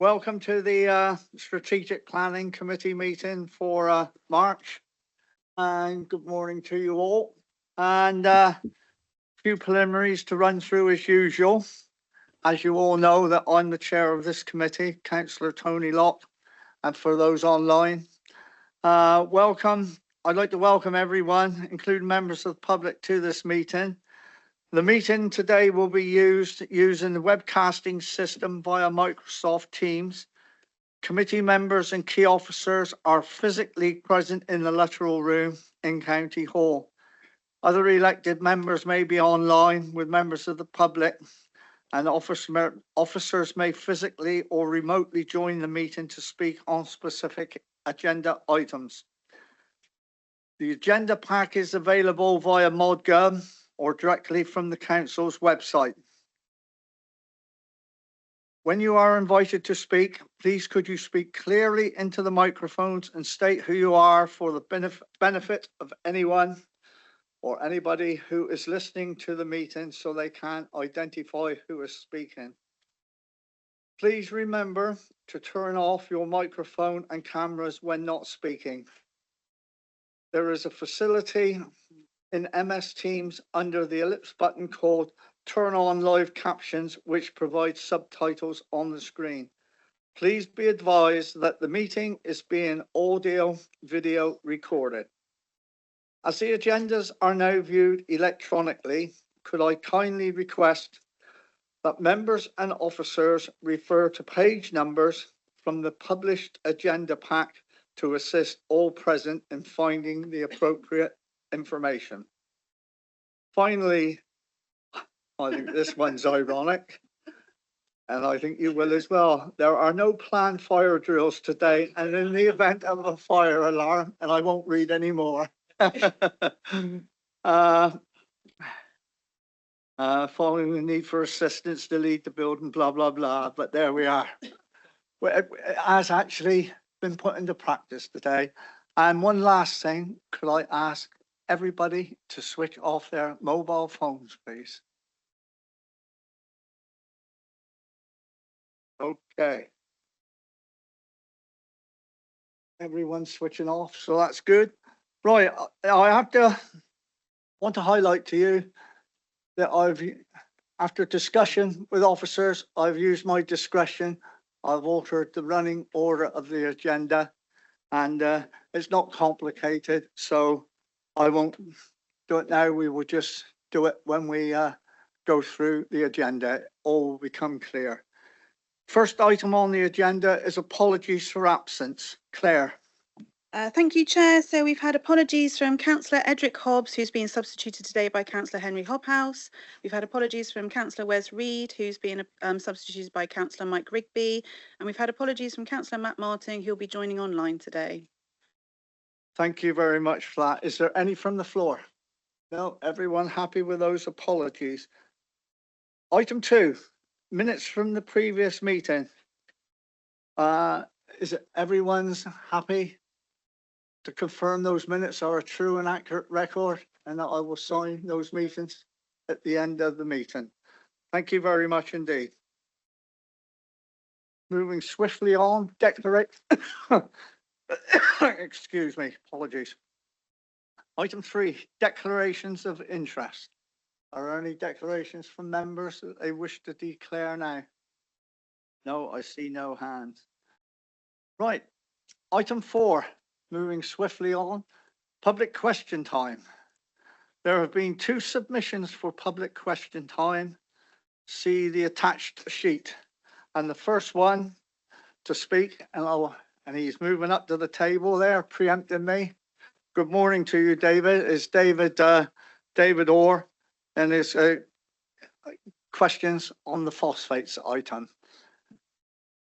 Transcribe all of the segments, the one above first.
Welcome to the Strategic Planning Committee meeting for March. And good morning to you all. And a few preliminaries to run through as usual. As you all know that I'm the chair of this committee, Councillor Tony Locke. And for those online, welcome. I'd like to welcome everyone, including members of the public, to this meeting. The meeting today will be used using the webcasting system via Microsoft Teams. Committee members and key officers are physically present in the lateral room in County Hall. Other elected members may be online with members of the public, and officers may physically or remotely join the meeting to speak on specific agenda items. The agenda pack is available via ModGov or directly from the Council's website. When you are invited to speak, please could you speak clearly into the microphones and state who you are for the benefit of anyone or anybody who is listening to the meeting so they can identify who is speaking. Please remember to turn off your microphone and cameras when not speaking. There is a facility in MS Teams under the ellipse button called Turn on Live Captions, which provides subtitles on the screen. Please be advised that the meeting is being audio-video recorded. As the agendas are now viewed electronically, could I kindly request that members and officers refer to page numbers from the published agenda pack to assist all present in finding the appropriate information. Finally, I think this one's ironic, and I think you will as well. There are no planned fire drills today, and in the event of a fire alarm, and I won't read any more. Following the need for assistance to leave the building, blah, blah, blah. But there we are. It has actually been put into practice today. And one last thing, could I ask everybody to switch off their mobile phones, please? Okay. Everyone's switching off, so that's good. Right, I want to highlight to you that after discussion with officers, I've used my discretion. I've altered the running order of the agenda, and it's not complicated, so I won't do it now. We will just do it when we go through the agenda. All will become clear. First item on the agenda is apologies for absence. Claire. Thank you, Chair. So we've had apologies from Councillor Edric Hobbs, who's been substituted today by Councillor Henry Hobhouse. We've had apologies from Councillor Wes Reid, who's been substituted by Councillor Mike Rigby. And we've had apologies from Councillor Matt Martin, who'll be joining online today. Thank you very much for that. Is there any from the floor? No, everyone happy with those apologies. Item 2, minutes from the previous meeting. Is it everyone's happy to confirm those minutes are a true and accurate record, and that I will sign those meetings at the end of the meeting? Thank you very much indeed. Moving swiftly on, excuse me, apologies. Item 3, declarations of interest. Are there any declarations from members that they wish to declare now? No, I see no hands. Right, item 4, moving swiftly on, public question time. There have been 2 submissions for public question time. See the attached sheet. And the first one to speak, and he's moving up to the table there, preempting me. Good morning to you, David. Is David Orr, and his questions on the phosphates item.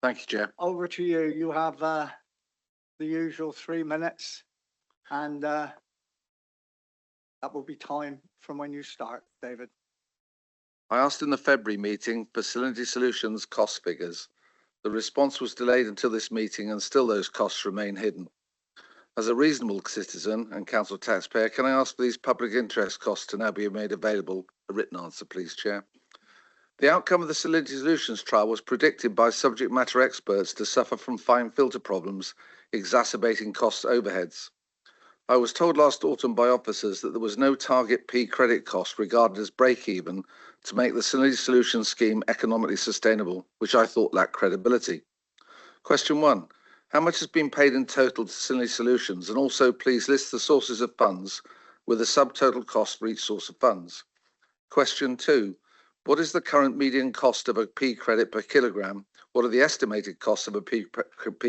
Thank you, Chair. Over to you. You have the usual 3 minutes, and that will be time from when you start, David. I asked in the February meeting for Salinity Solutions cost figures. The response was delayed until this meeting, and still those costs remain hidden. As a reasonable citizen and council taxpayer, can I ask for these public interest costs to now be made available? A written answer, please, Chair. The outcome of the Salinity Solutions trial was predicted by subject matter experts to suffer from fine filter problems, exacerbating cost overheads. I was told last autumn by officers that there was no target P credit cost regarded as break-even to make the Salinity Solutions scheme economically sustainable, which I thought lacked credibility. Question 1. How much has been paid in total to Salinity Solutions? And also please list the sources of funds with a subtotal cost for each source of funds. Question 2. What is the current median cost of a P credit per kilogram? What are the estimated costs of a P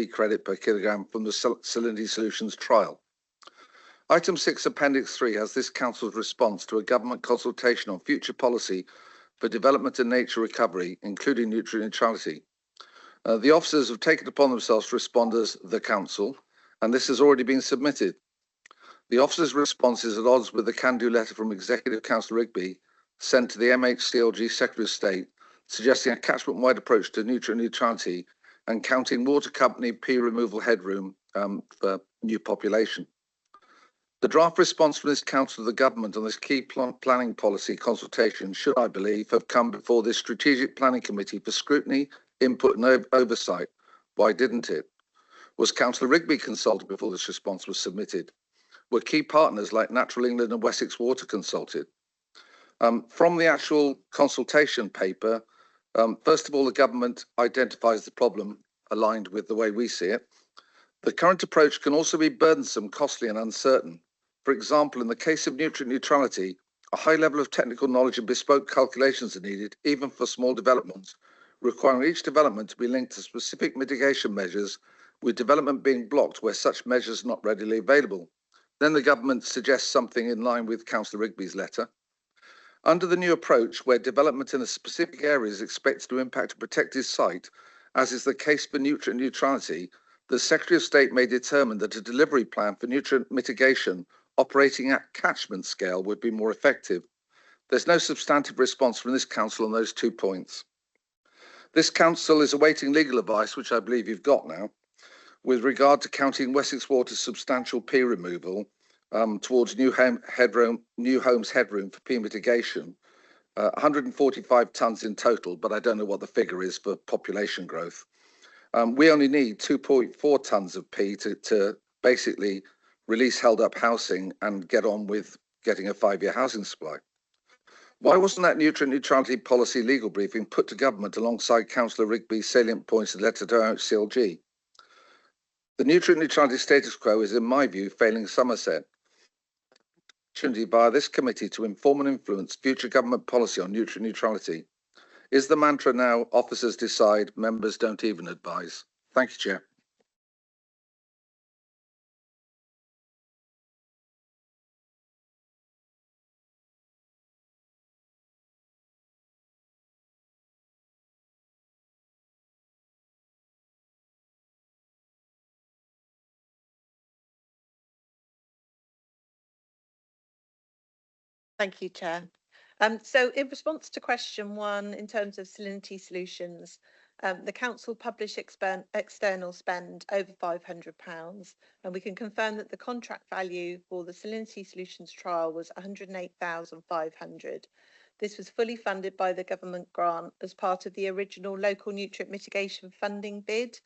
credit per kilogram from the Salinity Solutions trial? Item 6, Appendix 3 has this Council's response to a government consultation on future policy for development and nature recovery, including nutrient neutrality. The officers have taken upon themselves to respond as the Council, and this has already been submitted. The officers' response is at odds with the can-do letter from Executive Councillor Rigby sent to the MHCLG Secretary of State, suggesting a catchment-wide approach to nutrient neutrality and counting water company P removal headroom for new population. The draft response from this Council to the Government on this key planning policy consultation should, I believe, have come before this Strategic Planning Committee for scrutiny, input and oversight. Why didn't it? Was Councillor Rigby consulted before this response was submitted? Were key partners like Natural England and Wessex Water consulted? From the actual consultation paper, first of all, the government identifies the problem aligned with the way we see it. The current approach can also be burdensome, costly and uncertain. For example, in the case of nutrient neutrality, a high level of technical knowledge and bespoke calculations are needed, even for small developments, requiring each development to be linked to specific mitigation measures, with development being blocked where such measures are not readily available. Then the government suggests something in line with Councillor Rigby's letter. Under the new approach, where development in a specific area is expected to impact a protected site, as is the case for nutrient neutrality, the Secretary of State may determine that a delivery plan for nutrient mitigation operating at catchment scale would be more effective. There's no substantive response from this Council on those 2 points. This Council is awaiting legal advice, which I believe you've got now, with regard to counting Wessex Water's substantial P removal towards new homes headroom for P mitigation, 145 tonnes in total, but I don't know what the figure is for population growth. We only need 2.4 tonnes of P to basically release held up housing and get on with getting a 5-year housing supply. Why wasn't that nutrient neutrality policy legal briefing put to government alongside Councillor Rigby's salient points in the letter to OHCLG? The nutrient neutrality status quo is, in my view, failing Somerset. Opportunity via this committee to inform and influence future government policy on nutrient neutrality. Is the mantra now officers decide, members don't even advise? Thank you, Chair. Thank you, Chair. So in response to question 1, in terms of Salinity Solutions, the Council published external spend over £500, and we can confirm that the contract value for the Salinity Solutions trial was £108,500. This was fully funded by the government grant as part of the original local nutrient mitigation funding bid.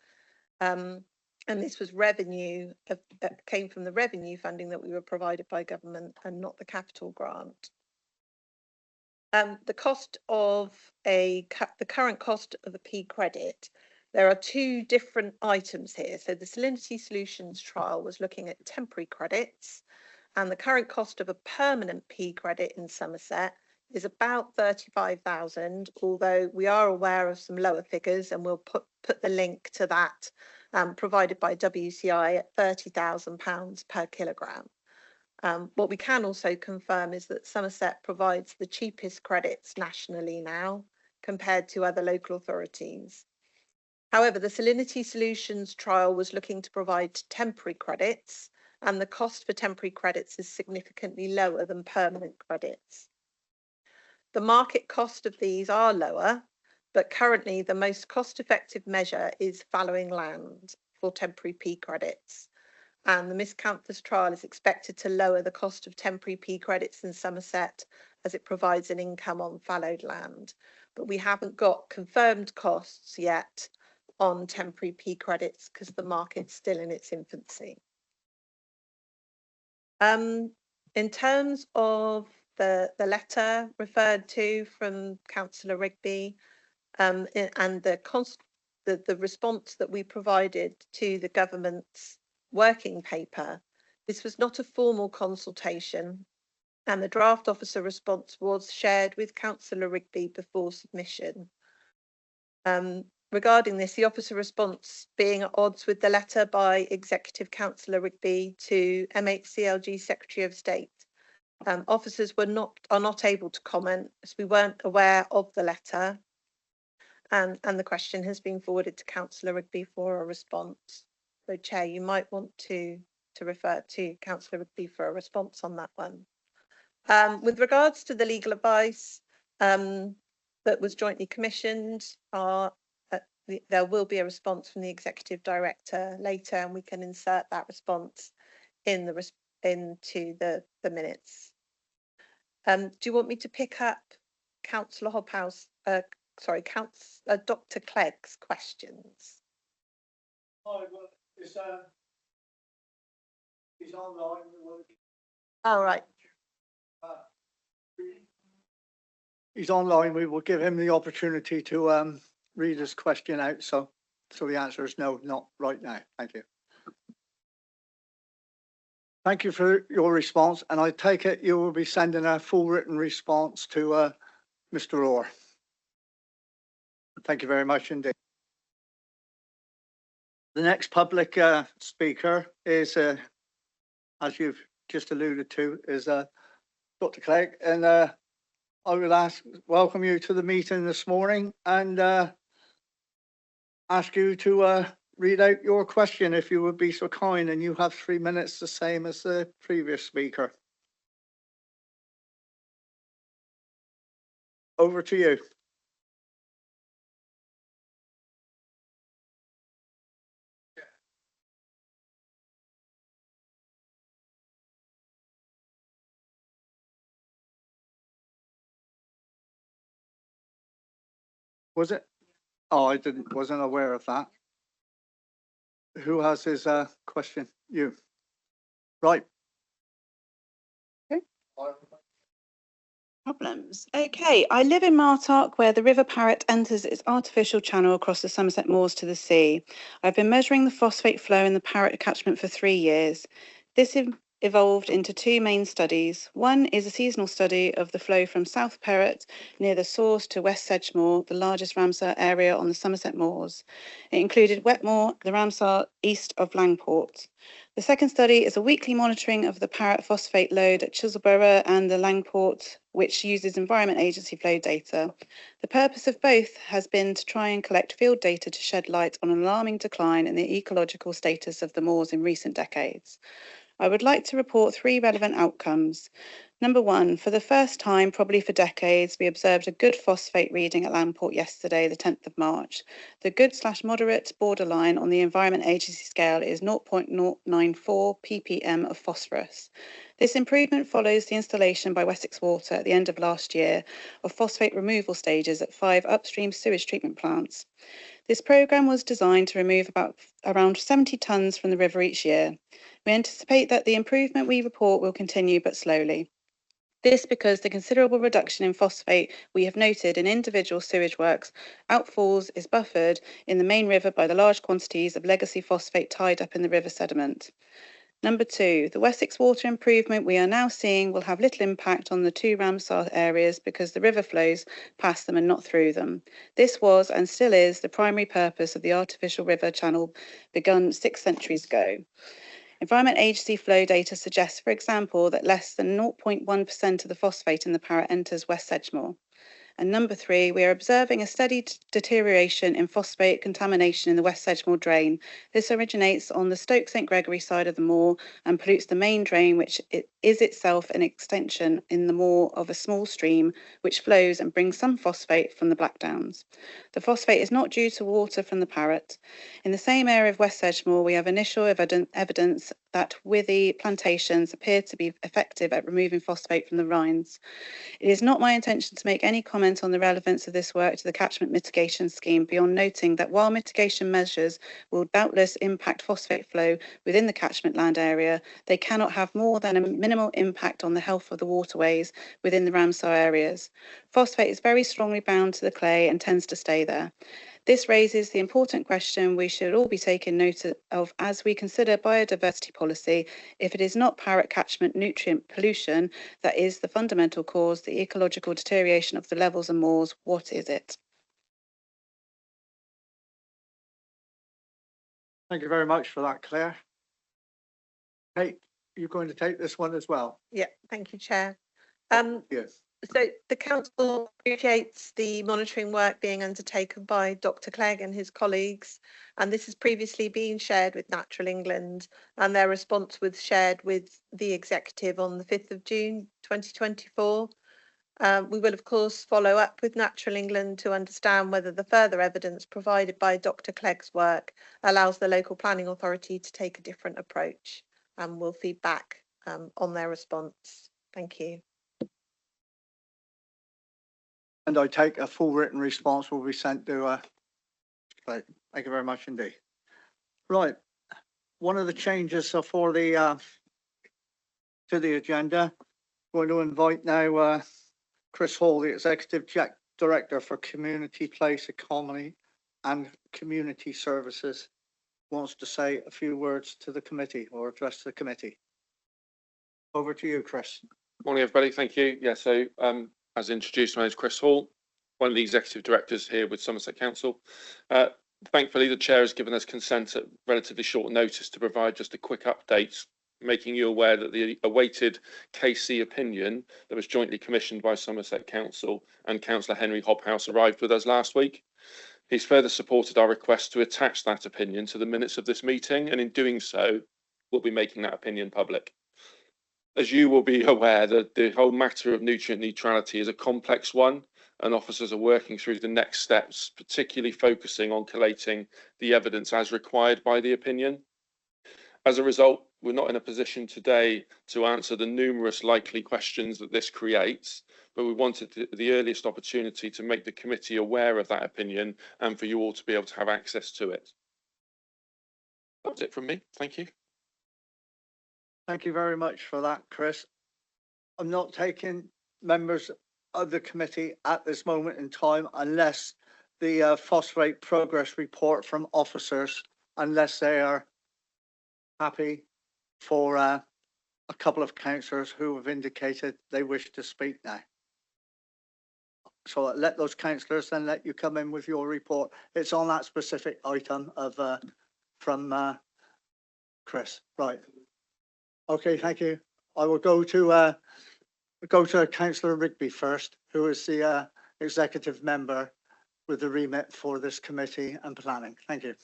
And this was revenue that came from the revenue funding that we were provided by government and not the capital grant. The cost of the current cost of a P credit, there are 2 different items here. So the Salinity Solutions trial was looking at temporary credits, and the current cost of a permanent P credit in Somerset is about 35,000, although we are aware of some lower figures, and we'll put the link to that provided by WCI at £30,000 per kilogram. What we can also confirm is that Somerset provides the cheapest credits nationally now compared to other local authorities. However, the Salinity Solutions trial was looking to provide temporary credits, and the cost for temporary credits is significantly lower than permanent credits. The market cost of these are lower, but currently the most cost-effective measure is fallowing land for temporary P credits. And the Miss Countess trial is expected to lower the cost of temporary P credits in Somerset as it provides an income on fallowed land. but we haven't got confirmed costs yet on temporary P credits because the market's still in its infancy. In terms of the letter referred to from Councillor Rigby, and the response that we provided to the government's working paper, this was not a formal consultation, and the draft officer response was shared with Councillor Rigby before submission. Regarding this, the officer response being at odds with the letter by Executive Councillor Rigby to MHCLG Secretary of State. Officers are not able to comment as we weren't aware of the letter, and the question has been forwarded to Councillor Rigby for a response. So, Chair, you might want to refer to Councillor Rigby for a response on that one. With regards to the legal advice that was jointly commissioned, there will be a response from the Executive Director later, and we can insert that response into the minutes. Do you want me to pick up Councillor Hobhouse, Dr. Clegg's questions? He's online. All right. He's online. We will give him the opportunity to read his question out. So the answer is no, not right now. Thank you. Thank you for your response, and I take it you will be sending a full written response to Mr. Orr. Thank you very much indeed. The next public speaker is, as you've just alluded to, is Dr. Clegg, and I will welcome you to the meeting this morning and ask you to read out your question if you would be so kind, and you have 3 minutes, the same as the previous speaker. Over to you. Was it? Oh, I wasn't aware of that. Who has his question? You. Right. Okay. Problems. Okay, I live in Martock, where the River Parrett enters its artificial channel across the Somerset Moors to the sea. I've been measuring the phosphate flow in the Parrett catchment for 3 years. This evolved into 2 main studies. One is a seasonal study of the flow from South Parrett near the source to West Sedgemoor, the largest Ramsar area on the Somerset Moors. It included Wetmore, the Ramsar east of Langport. The second study is a weekly monitoring of the Parrett phosphate load at Chisleborough and the Langport, which uses Environment Agency flow data. The purpose of both has been to try and collect field data to shed light on an alarming decline in the ecological status of the moors in recent decades. I would like to report 3 relevant outcomes. Number 1, for the first time, probably for decades, we observed a good phosphate reading at Langport yesterday, the 10th of March. The good/moderate borderline on the Environment Agency scale is 0.094 ppm of phosphorus. This improvement follows the installation by Wessex Water at the end of last year of phosphate removal stages at 5 upstream sewage treatment plants. This programme was designed to remove around 70 tonnes from the river each year. We anticipate that the improvement we report will continue, but slowly. This because the considerable reduction in phosphate we have noted in individual sewage works outfalls is buffered in the main river by the large quantities of legacy phosphate tied up in the river sediment. Number 2, the Wessex Water improvement we are now seeing will have little impact on the 2 Ramsar areas because the river flows past them and not through them. This was and still is the primary purpose of the artificial river channel begun 6 centuries ago. Environment Agency flow data suggests, for example, that less than 0.1% of the phosphate in the Parrett enters West Sedgemoor. And number 3, we are observing a steady deterioration in phosphate contamination in the West Sedgemoor drain. This originates on the Stoke St Gregory side of the moor and pollutes the main drain, which is itself an extension in the moor of a small stream which flows and brings some phosphate from the Black Downs. The phosphate is not due to water from the Parrett. In the same area of West Sedgemoor, we have initial evidence that withy plantations appear to be effective at removing phosphate from the rinds. It is not my intention to make any comment on the relevance of this work to the catchment mitigation scheme beyond noting that while mitigation measures will doubtless impact phosphate flow within the catchment land area, they cannot have more than a minimal impact on the health of the waterways within the Ramsar areas. Phosphate is very strongly bound to the clay and tends to stay there. This raises the important question we should all be taking note of as we consider biodiversity policy. If it is not parrot catchment nutrient pollution that is the fundamental cause, the ecological deterioration of the levels and moors, what is it? Thank you very much for that, Claire. Kate, you're going to take this one as well? Yeah, thank you, Chair. Yes. So the council appreciates the monitoring work being undertaken by Dr. Clegg and his colleagues, and this has previously been shared with Natural England, and their response was shared with the executive on the 5th of June 2024. We will, of course, follow up with Natural England to understand whether the further evidence provided by Dr. Clegg's work allows the local planning authority to take a different approach, and we'll feed back on their response. Thank you. And I take a full written response will be sent to, thank you very much indeed. Right, one of the changes for the, to the agenda, going to invite now, Chris Hall, the Executive Director for Community Place Economy and Community Services, wants to say a few words to the committee or address the committee. Over to you, Chris. Morning, everybody. Thank you. Yeah, so as introduced, my name is Chris Hall, one of the executive directors here with Somerset Council. Thankfully, the chair has given us consent at relatively short notice to provide just a quick update, making you aware that the awaited KC opinion that was jointly commissioned by Somerset Council and Councillor Henry Hobhouse arrived with us last week. He's further supported our request to attach that opinion to the minutes of this meeting, and in doing so, we'll be making that opinion public. As you will be aware, that the whole matter of nutrient neutrality is a complex one, and officers are working through the next steps, particularly focusing on collating the evidence as required by the opinion. As a result, we're not in a position today to answer the numerous likely questions that this creates, but we wanted the earliest opportunity to make the committee aware of that opinion and for you all to be able to have access to it. That's it from me. Thank you. Thank you very much for that, Chris. I'm not taking members of the committee at this moment in time unless the phosphate progress report from officers, unless they are happy for a couple of councillors who have indicated they wish to speak now. So I'll let those councillors then let you come in with your report. It's on that specific item of from Chris. Right. Okay, thank you. I will go to Councillor Rigby first, who is the executive member with the remit for this committee and planning. Thank you.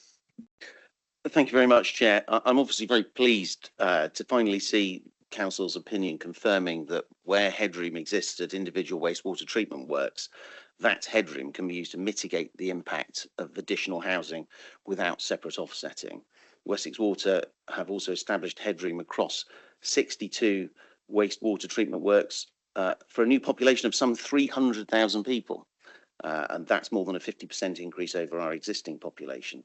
Thank you very much, Chair. I'm obviously very pleased to finally see Council's opinion confirming that where headroom exists at individual wastewater treatment works, that headroom can be used to mitigate the impact of additional housing without separate offsetting. Wessex Water have also established headroom across 62 wastewater treatment works for a new population of some 300,000 people. And that's more than a 50% increase over our existing population.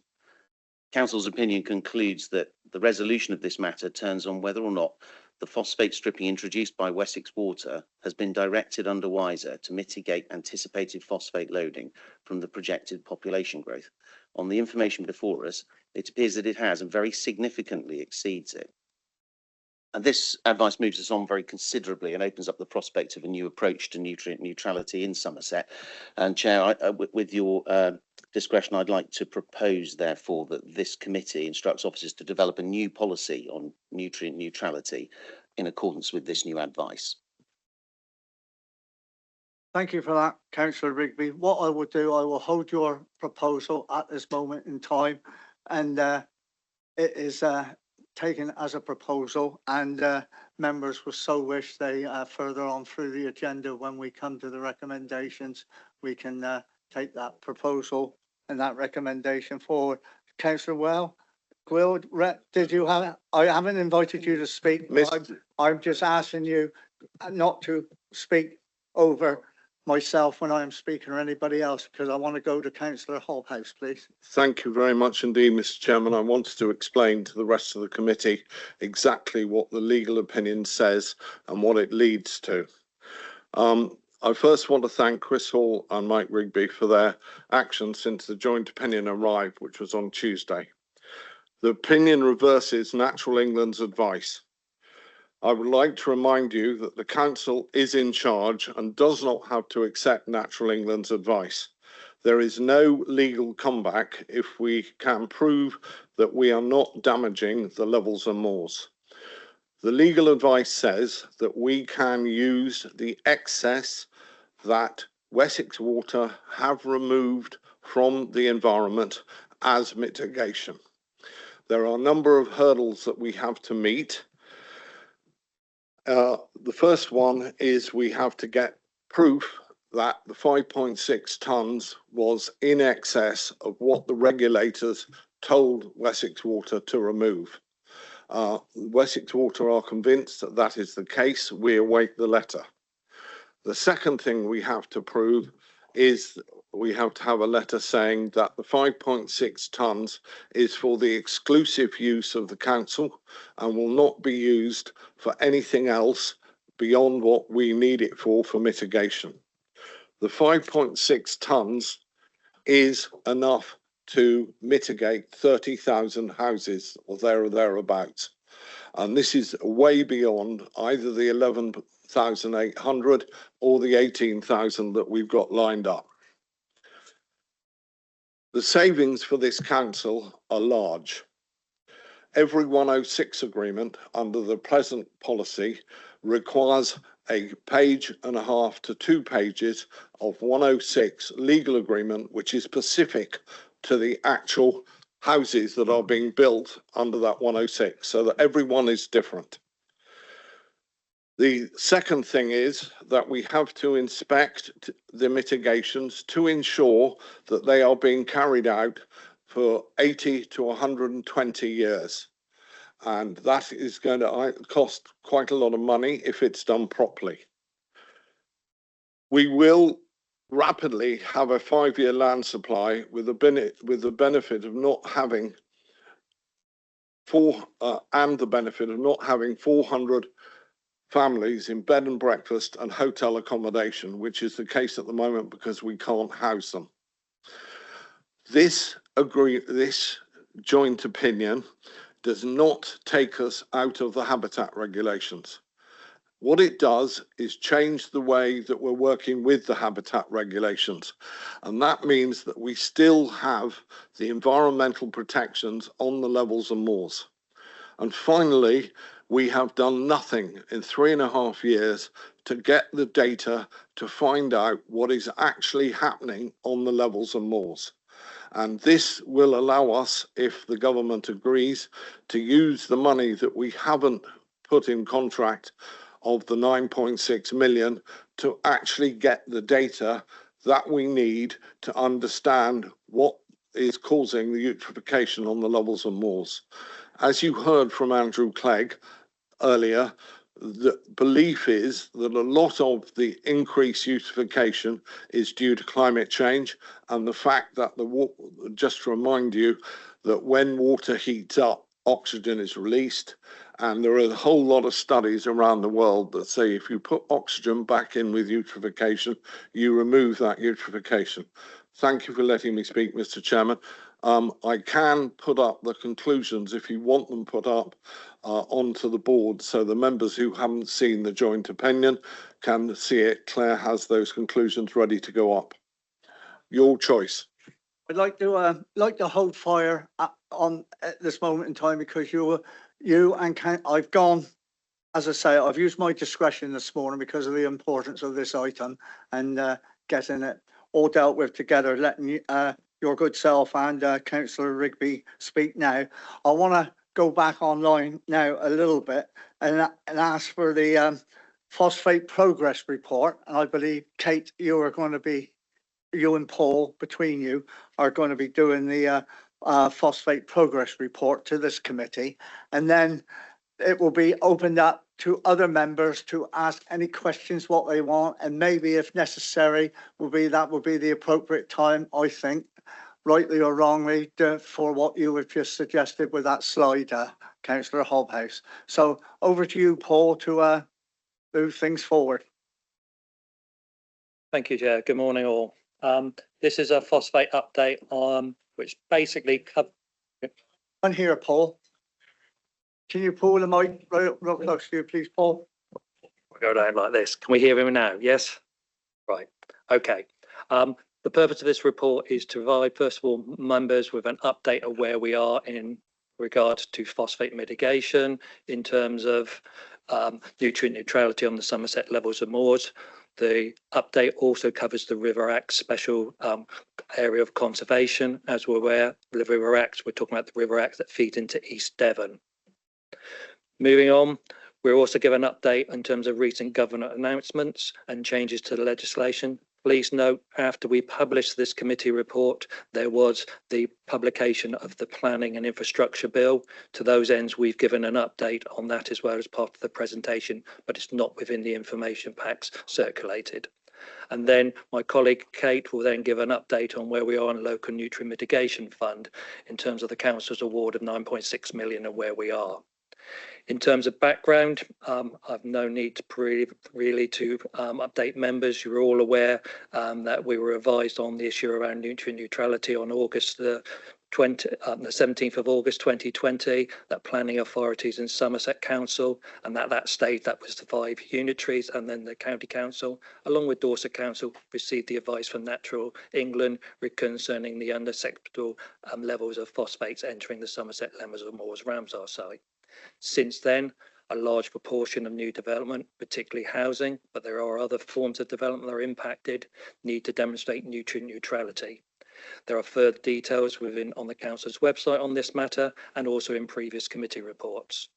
Council's opinion concludes that the resolution of this matter turns on whether or not the phosphate stripping introduced by Wessex Water has been directed under WISER to mitigate anticipated phosphate loading from the projected population growth. On the information before us, it appears that it has and very significantly exceeds it. And this advice moves us on very considerably and opens up the prospect of a new approach to nutrient neutrality in Somerset. And Chair, with your discretion, I'd like to propose, therefore, that this committee instructs officers to develop a new policy on nutrient neutrality in accordance with this new advice. Thank you for that, Councillor Rigby. What I will do, I will hold your proposal at this moment in time, and it is taken as a proposal, and members will so wish they further on through the agenda when we come to the recommendations, we can take that proposal and that recommendation forward. Councillor Well, Will, did you have, I haven't invited you to speak. Miss- I'm just asking you not to speak over myself when I'm speaking or anybody else, because I want to go to Councillor Hobhouse, please. Thank you very much indeed, Mr. Chairman. I wanted to explain to the rest of the committee exactly what the legal opinion says and what it leads to. I first want to thank Chris Hall and Mike Rigby for their action since the joint opinion arrived, which was on Tuesday. The opinion reverses Natural England's advice. I would like to remind you that the council is in charge and does not have to accept Natural England's advice. There is no legal comeback if we can prove that we are not damaging the levels and moors. The legal advice says that we can use the excess that Wessex Water have removed from the environment as mitigation. There are a number of hurdles that we have to meet. The first one is we have to get proof that the 5.6 tonnes was in excess of what the regulators told Wessex Water to remove. Wessex Water are convinced that that is the case. We await the letter. The second thing we have to prove is we have to have a letter saying that the 5.6 tonnes is for the exclusive use of the council and will not be used for anything else beyond what we need it for mitigation. The 5.6 tonnes is enough to mitigate 30,000 houses or there or thereabouts. And this is way beyond either the 11,800 or the 18,000 that we've got lined up. The savings for this council are large. Every 106 agreement under the present policy requires a page and a half to 2 pages of 106 legal agreement, which is specific to the actual houses that are being built under that 106, so that everyone is different. The second thing is that we have to inspect the mitigations to ensure that they are being carried out for 80 to 120 years. And that is going to cost quite a lot of money if it's done properly. We will rapidly have a 5-year land supply with the benefit of not having 400 families in bed and breakfast and hotel accommodation, which is the case at the moment because we can't house them. This joint opinion does not take us out of the habitat regulations. What it does is change the way that we're working with the habitat regulations. And that means that we still have the environmental protections on the levels and moors. And finally, we have done nothing in 3.5 years to get the data to find out what is actually happening on the levels and moors. And this will allow us, if the government agrees, to use the money that we haven't put in contract of the 9.6 million to actually get the data that we need to understand what is causing the eutrophication on the levels and moors. As you heard from Andrew Clegg earlier, the belief is that a lot of the increased eutrophication is due to climate change and the fact that just to remind you that when water heats up, oxygen is released, and there are a whole lot of studies around the world that say if you put oxygen back in with eutrophication, you remove that eutrophication. Thank you for letting me speak, Mr. Chairman. I can put up the conclusions if you want them put up onto the board so the members who haven't seen the joint opinion can see it. Claire has those conclusions ready to go up. Your choice. I'd like to hold fire on at this moment in time because I've gone, as I say, I've used my discretion this morning because of the importance of this item and getting it all dealt with together, letting your good self and Councillor Rigby speak now. I want to go back online now a little bit and ask for the phosphate progress report. And I believe, Kate, you and Paul, between you, are going to be doing the phosphate progress report to this committee, and then it will be opened up to other members to ask any questions what they want, and maybe if necessary that will be the appropriate time, I think, rightly or wrongly, for what you have just suggested with that slide, Councillor Hobhouse. So over to you, Paul, to move things forward. Thank you, Chair. Good morning, all. This is a phosphate update which basically On here, Paul. Can you pull the mic real close to you, please, Paul? We'll go down like this. Can we hear him now? Yes? Right. Okay. The purpose of this report is to provide, first of all, members with an update of where we are in regards to phosphate mitigation in terms of nutrient neutrality on the Somerset levels of moors. The update also covers the River Act special area of conservation. As we're aware, the River Act, we're talking about the River Act that feeds into East Devon. Moving on, we're also given an update in terms of recent government announcements and changes to the legislation. Please note, after we published this committee report, there was the publication of the Planning and Infrastructure Bill. To those ends, we've given an update on that as well as part of the presentation, but it's not within the information packs circulated. And then my colleague Kate will then give an update on where we are on Local Nutrient Mitigation Fund in terms of the Council's award of 9.6 million and where we are. In terms of background, I've no need to really to update members. You're all aware that we were advised on the issue around nutrient neutrality on August the 17th of August 2020, that planning authorities in Somerset Council, and at that stage that was the 5 unitaries, and then the County Council along with Dorset Council received the advice from Natural England concerning the unacceptable levels of phosphates entering the Somerset Lemmers and Moors Ramsar site. Since then, a large proportion of new development, particularly housing, but there are other forms of development that are impacted, need to demonstrate nutrient neutrality. There are further details on the Council's website on this matter and also in previous committee reports.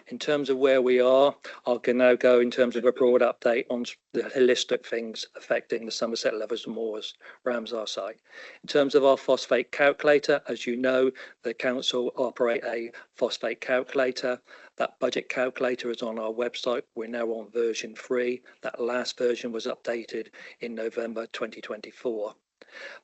In terms of where we are, I can now go in terms of a broad update on the holistic things affecting the Somerset Levers and Moors Ramsar site. In terms of our phosphate calculator, as you know, the Council operate a phosphate calculator. That budget calculator is on our website. We're now on version 3. That last version was updated in November 2024.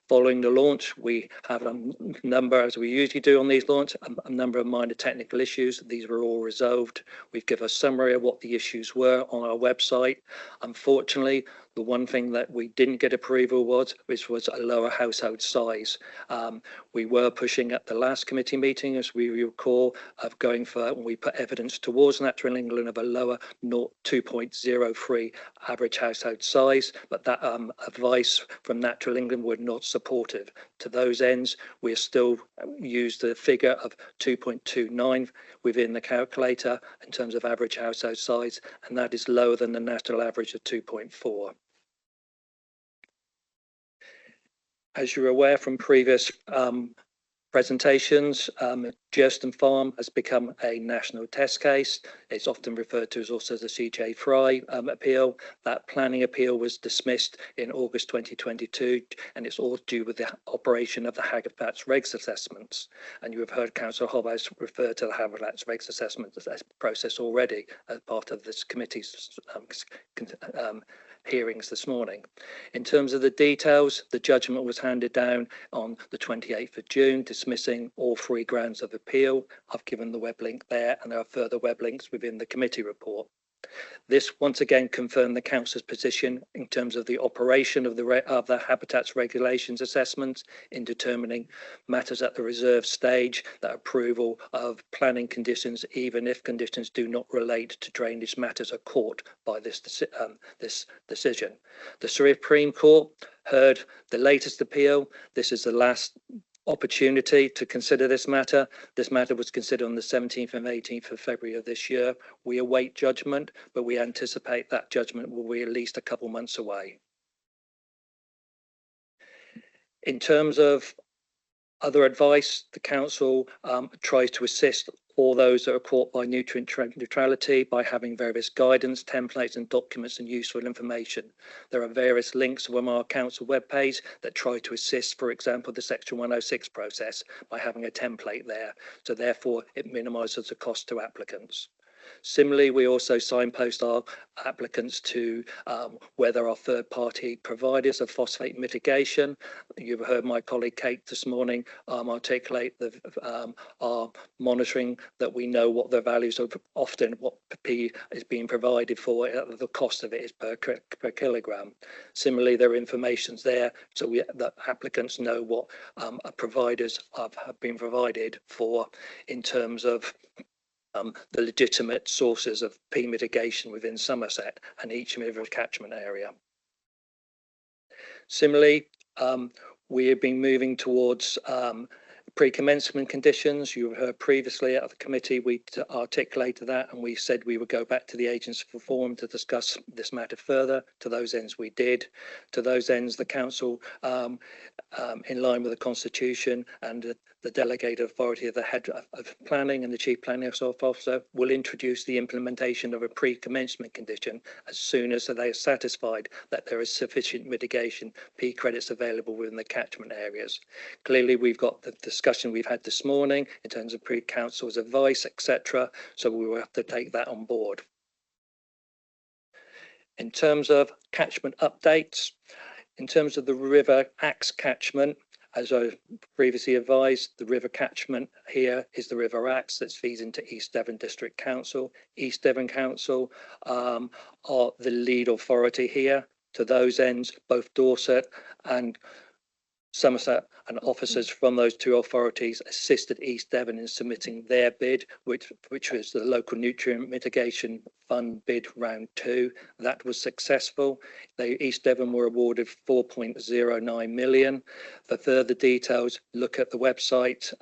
Following the launch, we have a number, as we usually do on these launches, a number of minor technical issues. These were all resolved. We've given a summary of what the issues were on our website. Unfortunately, the one thing that we didn't get approval was a lower household size. We were pushing at the last committee meeting, as we recall, of going for, we put evidence towards Natural England of a lower 2.03 average household size, but that advice from Natural England were not supportive. To those ends, we still use the figure of 2.29 within the calculator in terms of average household size, and that is lower than the national average of 2.4. As you're aware from previous presentations, Gerston Farm has become a national test case. It's often referred to as also the CJ Fry appeal. That planning appeal was dismissed in August 2022, and it's all due with the operation of the Halifax regs assessments. And you have heard Councillor Hobhouse refer to the Halifax regs assessment process already as part of this committee's hearings this morning. In terms of the details, the judgment was handed down on the 28th of June, dismissing all 3 grounds of appeal. I've given the web link there, and there are further web links within the committee report. This once again confirmed the Council's position in terms of the operation of the Habitats Regulations assessment in determining matters at the reserve stage, that approval of planning conditions, even if conditions do not relate to drainage matters, are caught by this decision. The Supreme Court heard the latest appeal. This is the last opportunity to consider this matter. This matter was considered on the 17th and 18th of February of this year. We await judgment, but we anticipate that judgment will be at least a couple months away. In terms of other advice, the Council tries to assist for those that are caught by nutrient neutrality by having various guidance, templates and documents and useful information. There are various links from our council webpage that try to assist, for example, the Section 106 process by having a template there. So therefore it minimises the cost to applicants. Similarly, we also signpost our applicants to where there are third-party providers of phosphate mitigation. You've heard my colleague Kate this morning articulate our monitoring, that we know what the values of often what P is being provided for, the cost of it is per kilogram. Similarly, there are informations there so that applicants know what providers have been provided for in terms of the legitimate sources of P mitigation within Somerset and each river catchment area. Similarly, we have been moving towards pre-commencement conditions. You heard previously at the committee, we articulated that and we said we would go back to the Agency for Reform to discuss this matter further. To those ends we did. To those ends the council, in line with the constitution and the delegated authority of the head of planning and the chief planning officer, will introduce the implementation of a pre-commencement condition as soon as they are satisfied that there is sufficient mitigation P credits available within the catchment areas. Clearly we've got the discussion we've had this morning in terms of pre-council's advice, etc. So we will have to take that on board. In terms of catchment updates, in terms of the River Axe catchment, as I previously advised, the river catchment here is the River Axe that feeds into East Devon District Council. East Devon Council are the lead authority here. To those ends, both Dorset and Somerset and officers from those two authorities assisted East Devon in submitting their bid, which was the Local Nutrient Mitigation Fund bid round 2. That was successful. East Devon were awarded 4.09 million. For further details, look at the website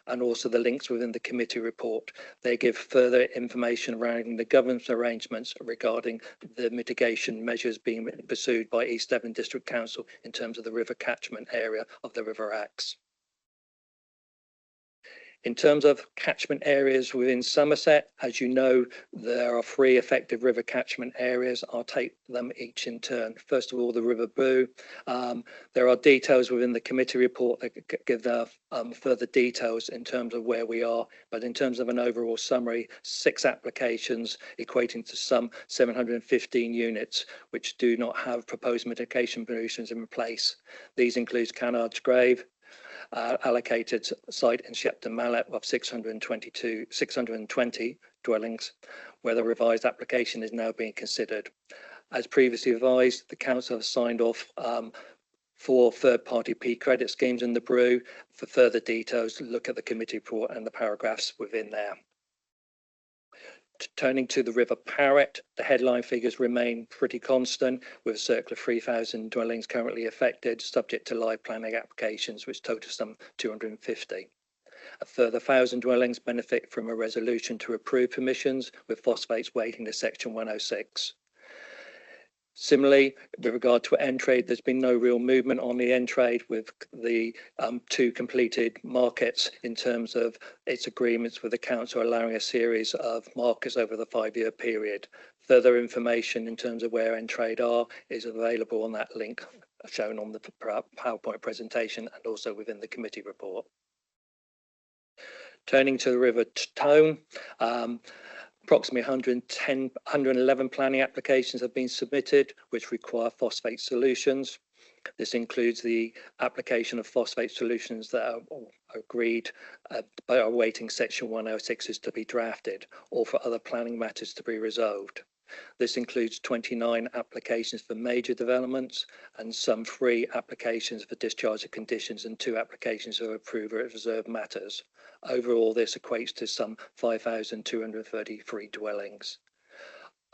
and also the links within the committee report. They give further information around the governance arrangements regarding the mitigation measures being pursued by East Devon District Council in terms of the river catchment area of the River Axe. In terms of catchment areas within Somerset, as you know, there are 3 effective river catchment areas. I'll take them each in turn. First of all, the River Boo. There are details within the committee report that give further details in terms of where we are, but in terms of an overall summary, 6 applications equating to some 715 units, which do not have proposed mitigation solutions in place. These include Canard's Grave, allocated site in Shepton Mallet of 620 dwellings, where the revised application is now being considered. As previously advised, the council has signed off 4 third-party P credit schemes in the Brew. For further details, look at the committee report and the paragraphs within there. Turning to the River Parrett, the headline figures remain pretty constant, with circa 3,000 dwellings currently affected, subject to live planning applications, which total some 250. A further 1,000 dwellings benefit from a resolution to approve permissions, with phosphates waiting to Section 106. Similarly, with regard to Entrade, there's been no real movement on the Entrade, with the 2 completed markets in terms of its agreements with the council allowing a series of markets over the 5-year period. Further information in terms of where Entrade are is available on that link shown on the PowerPoint presentation and also within the committee report. Turning to the River Tone, approximately 111 planning applications have been submitted, which require phosphate solutions. This includes the application of phosphate solutions that are agreed but are awaiting Section 106s to be drafted, or for other planning matters to be resolved. This includes 29 applications for major developments and some 3 applications for discharge of conditions and 2 applications for approval of reserved matters. Overall, this equates to some 5,233 dwellings.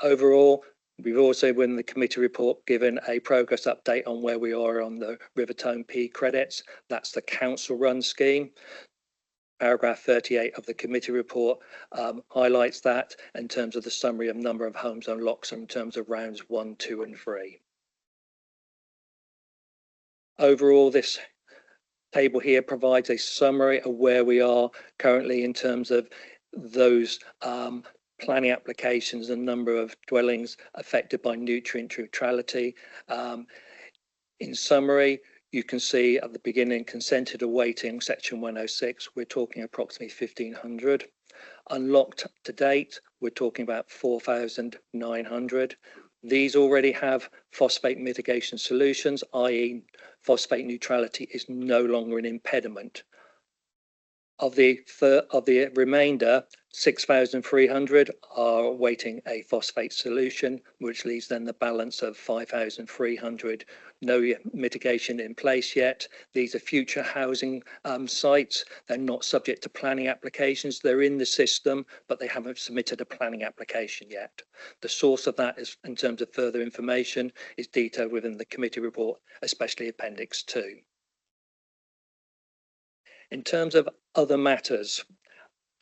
Overall, we've also, within the committee report, given a progress update on where we are on the River Tone P credits. That's the council-run scheme. Paragraph 38 of the committee report highlights that in terms of the summary of number of homes and locks in terms of rounds 1, 2 and 3. Overall, this table here provides a summary of where we are currently in terms of those planning applications and number of dwellings affected by nutrient neutrality. In summary, you can see at the beginning consented awaiting section 106, we're talking approximately 1,500. Unlocked to date, we're talking about 4,900. These already have phosphate mitigation solutions, i.e. phosphate neutrality is no longer an impediment. Of the remainder, 6,300 are awaiting a phosphate solution, which leaves then the balance of 5,300. No mitigation in place yet. These are future housing sites. They're not subject to planning applications. They're in the system, but they haven't submitted a planning application yet. The source of that is, in terms of further information, is detailed within the committee report, especially Appendix 2. In terms of other matters,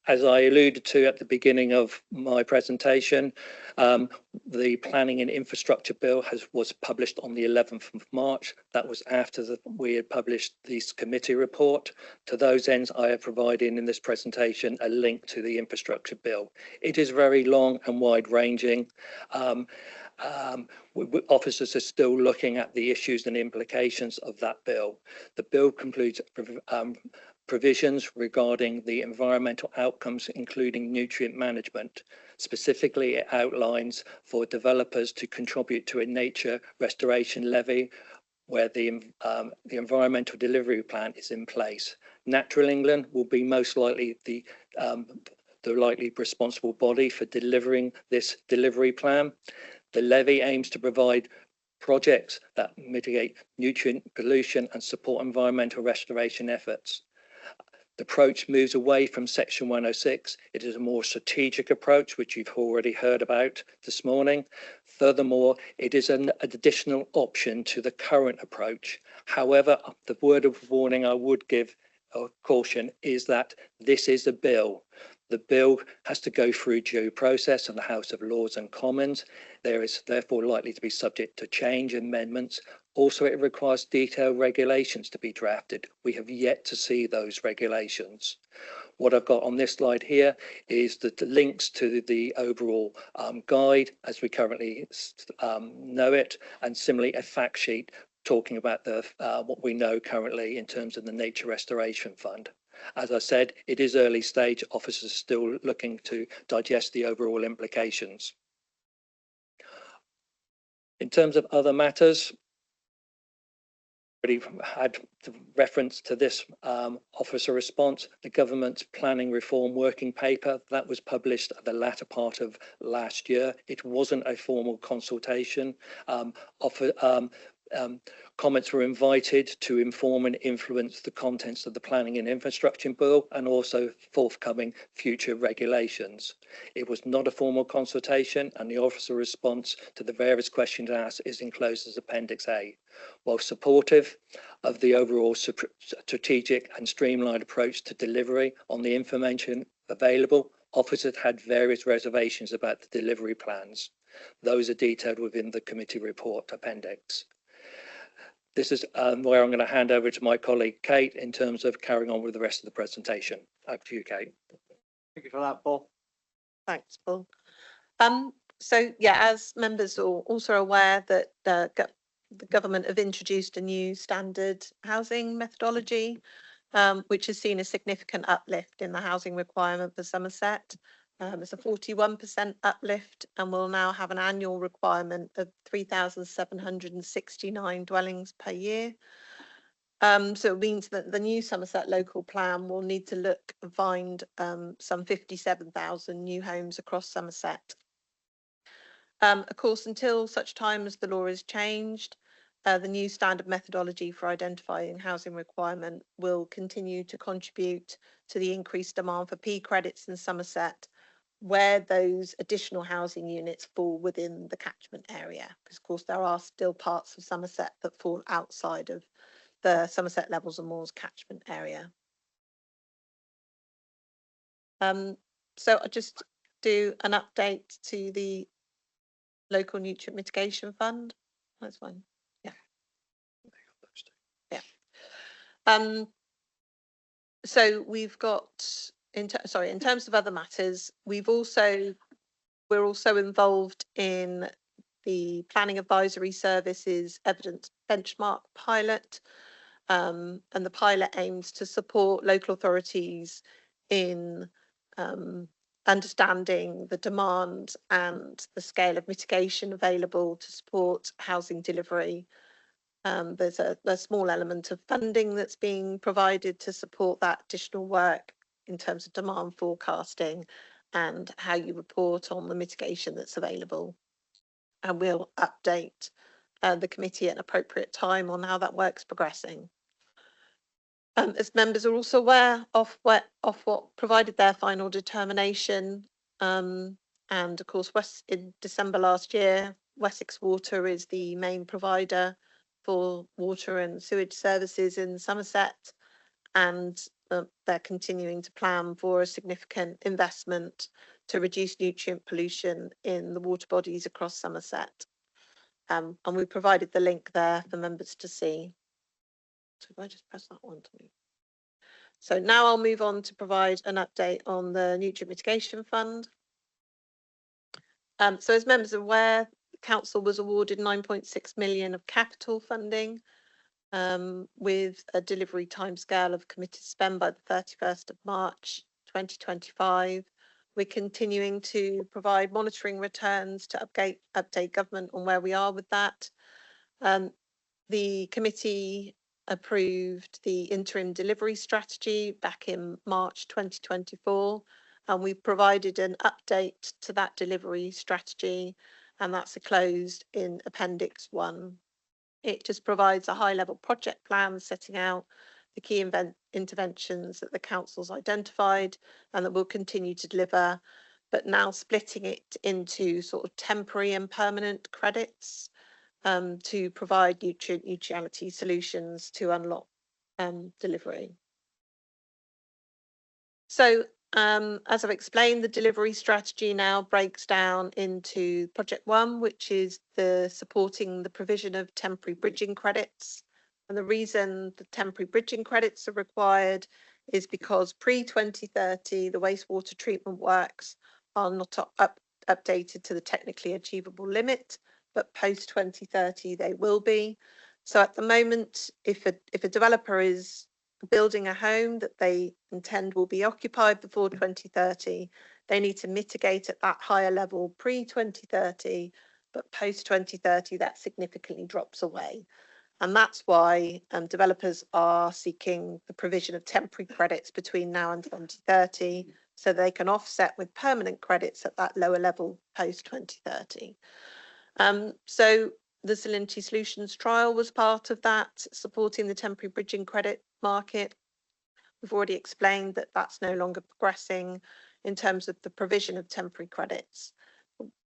as I alluded to at the beginning of my presentation, the Planning and Infrastructure Bill was published on the 11th of March. That was after we had published this committee report. To those ends, I have provided in this presentation a link to the Infrastructure Bill. It is very long and wide-ranging. Officers are still looking at the issues and implications of that bill. The bill concludes provisions regarding the environmental outcomes, including nutrient management. Specifically, it outlines for developers to contribute to a nature restoration levy where the environmental delivery plan is in place. Natural England will be most likely the likely responsible body for delivering this delivery plan. The levy aims to provide projects that mitigate nutrient pollution and support environmental restoration efforts. The approach moves away from Section 106. It is a more strategic approach, which you've already heard about this morning. Furthermore, it is an additional option to the current approach. However, the word of warning I would give, or caution, is that this is a bill. The bill has to go through due process in the House of Lords and Commons. There is therefore likely to be subject to change amendments. Also, it requires detailed regulations to be drafted. We have yet to see those regulations. What I've got on this slide here is the links to the overall guide as we currently know it, and similarly a fact sheet talking about the what we know currently in terms of the Nature Restoration Fund. As I said, it is early stage. Officers are still looking to digest the overall implications. In terms of other matters, already had the reference to this officer response, the government's planning reform working paper that was published at the latter part of last year. It wasn't a formal consultation. Comments were invited to inform and influence the contents of the Planning and Infrastructure Bill and also forthcoming future regulations. It was not a formal consultation, and the officer response to the various questions asked is enclosed as Appendix A. While supportive of the overall strategic and streamlined approach to delivery on the information available, officers had various reservations about the delivery plans. Those are detailed within the committee report appendix. This is where I'm going to hand over to my colleague Kate in terms of carrying on with the rest of the presentation. Up to you, Kate. Thank you for that, Paul. Thanks, Paul. So yeah, as members are also aware that the government have introduced a new standard housing methodology, which has seen a significant uplift in the housing requirement for Somerset. It's a 41% uplift, and we'll now have an annual requirement of 3,769 dwellings per year. So it means that the new Somerset local plan will need to find some 57,000 new homes across Somerset. Of course, until such time as the law is changed, the new standard methodology for identifying housing requirement will continue to contribute to the increased demand for P credits in Somerset, where those additional housing units fall within the catchment area. Because of course there are still parts of Somerset that fall outside of the Somerset Levels and Moors catchment area. So I'll just do an update to the local nutrient mitigation fund. That's fine. Yeah. So we've got in terms of other matters, we're also involved in the Planning Advisory Services Evidence Benchmark pilot. And the pilot aims to support local authorities in understanding the demand and the scale of mitigation available to support housing delivery. There's a small element of funding that's being provided to support that additional work in terms of demand forecasting and how you report on the mitigation that's available. And we'll update the committee at an appropriate time on how that work's progressing. As members are also aware of what provided their final determination, and of course, in December last year, Wessex Water is the main provider for water and sewage services in Somerset, and they're continuing to plan for a significant investment to reduce nutrient pollution in the water bodies across Somerset. And we provided the link there for members to see. So if I just press that one to move. So now I'll move on to provide an update on the Nutrient Mitigation Fund. So as members are aware, the council was awarded 9.6 million of capital funding, with a delivery timescale of committed spend by the 31st of March 2025. We're continuing to provide monitoring returns to update government on where we are with that. The committee approved the interim delivery strategy back in March 2024, and we provided an update to that delivery strategy, and that's closed in Appendix 1. It just provides a high-level project plan setting out the key interventions that the council's identified and that will continue to deliver, but now splitting it into sort of temporary and permanent credits to provide nutrient neutrality solutions to unlock delivery. So as I've explained, the delivery strategy now breaks down into Project 1, which is supporting the provision of temporary bridging credits. And the reason the temporary bridging credits are required is because pre-2030, the wastewater treatment works are not updated to the technically achievable limit, but post 2030 they will be. So at the moment, if a developer is building a home that they intend will be occupied before 2030, they need to mitigate at that higher level pre-2030, but post 2030 that significantly drops away. And that's why developers are seeking the provision of temporary credits between now and 2030, so they can offset with permanent credits at that lower level post 2030. So the Salinity Solutions trial was part of that, supporting the temporary bridging credit market. We've already explained that that's no longer progressing in terms of the provision of temporary credits.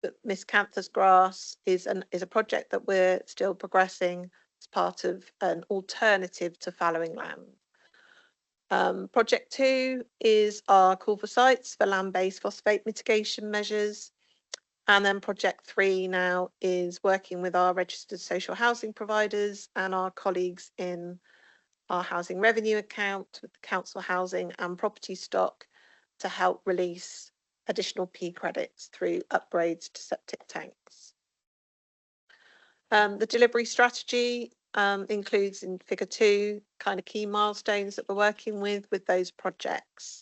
But Miscanthus grass is a project that we're still progressing as part of an alternative to fallowing land. Project 2 is our call for sites for land-based phosphate mitigation measures. And then Project 3 now is working with our registered social housing providers and our colleagues in our housing revenue account with the council housing and property stock to help release additional P credits through upgrades to septic tanks. The delivery strategy includes in figure 2 kind of key milestones that we're working with those projects.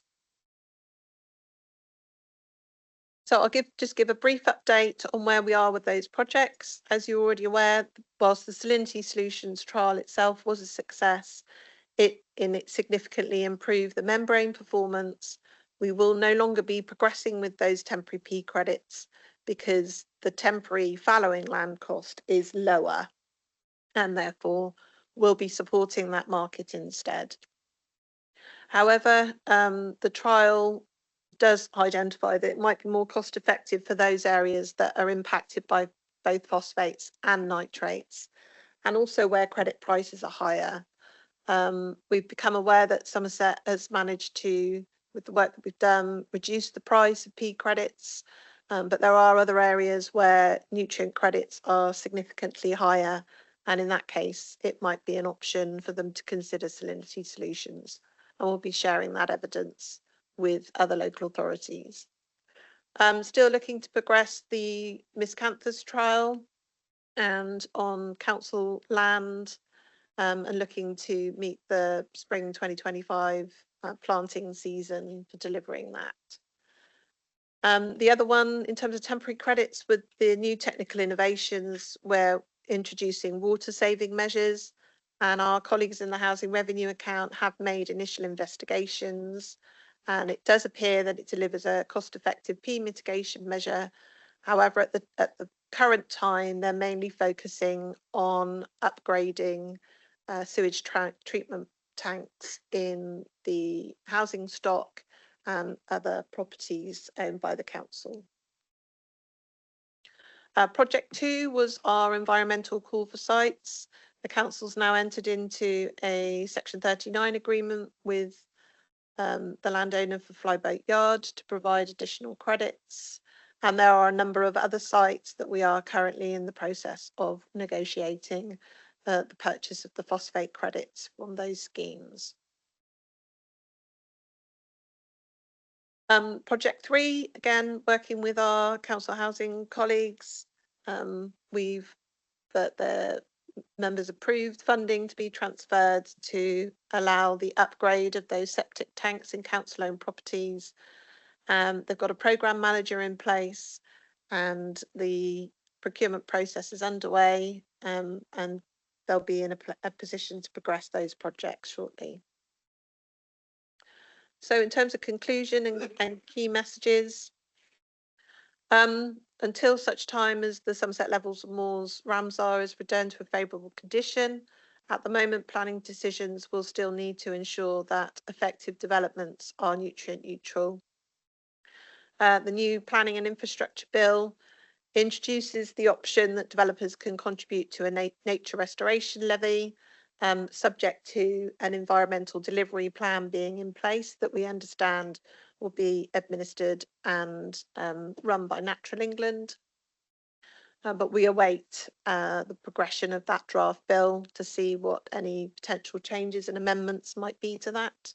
So I'll just give a brief update on where we are with those projects. As you're already aware, whilst the Salinity Solutions trial itself was a success, it significantly improved the membrane performance. We will no longer be progressing with those temporary P credits because the temporary fallowing land cost is lower, and therefore we'll be supporting that market instead. However, the trial does identify that it might be more cost effective for those areas that are impacted by both phosphates and nitrates, and also where credit prices are higher. We've become aware that Somerset has managed to, with the work that we've done, reduce the price of P credits, but there are other areas where nutrient credits are significantly higher, and in that case it might be an option for them to consider Salinity Solutions, and we'll be sharing that evidence with other local authorities. Still looking to progress the miscanthus trial and on council land, and looking to meet the spring 2025 planting season for delivering that. The other one, in terms of temporary credits with the new technical innovations, we're introducing water saving measures, and our colleagues in the housing revenue account have made initial investigations, and it does appear that it delivers a cost-effective P mitigation measure. However, at the current time, they're mainly focusing on upgrading sewage treatment tanks in the housing stock and other properties owned by the council. Project 2 was our environmental call for sites. The council's now entered into a Section 39 agreement with the landowner for Flyboat Yard to provide additional credits. And there are a number of other sites that we are currently in the process of negotiating the purchase of the phosphate credits from those schemes. Project 3, again, working with our council housing colleagues, the members approved funding to be transferred to allow the upgrade of those septic tanks in council owned properties. They've got a programme manager in place and the procurement process is underway, and they'll be in a position to progress those projects shortly. So in terms of conclusion and key messages, until such time as the Somerset Levels Moors Ramsar is returned to a favourable condition, at the moment planning decisions will still need to ensure that effective developments are nutrient neutral. The new Planning and Infrastructure Bill introduces the option that developers can contribute to a nature restoration levy, subject to an environmental delivery plan being in place that we understand will be administered and run by Natural England. But we await the progression of that draft bill to see what any potential changes and amendments might be to that.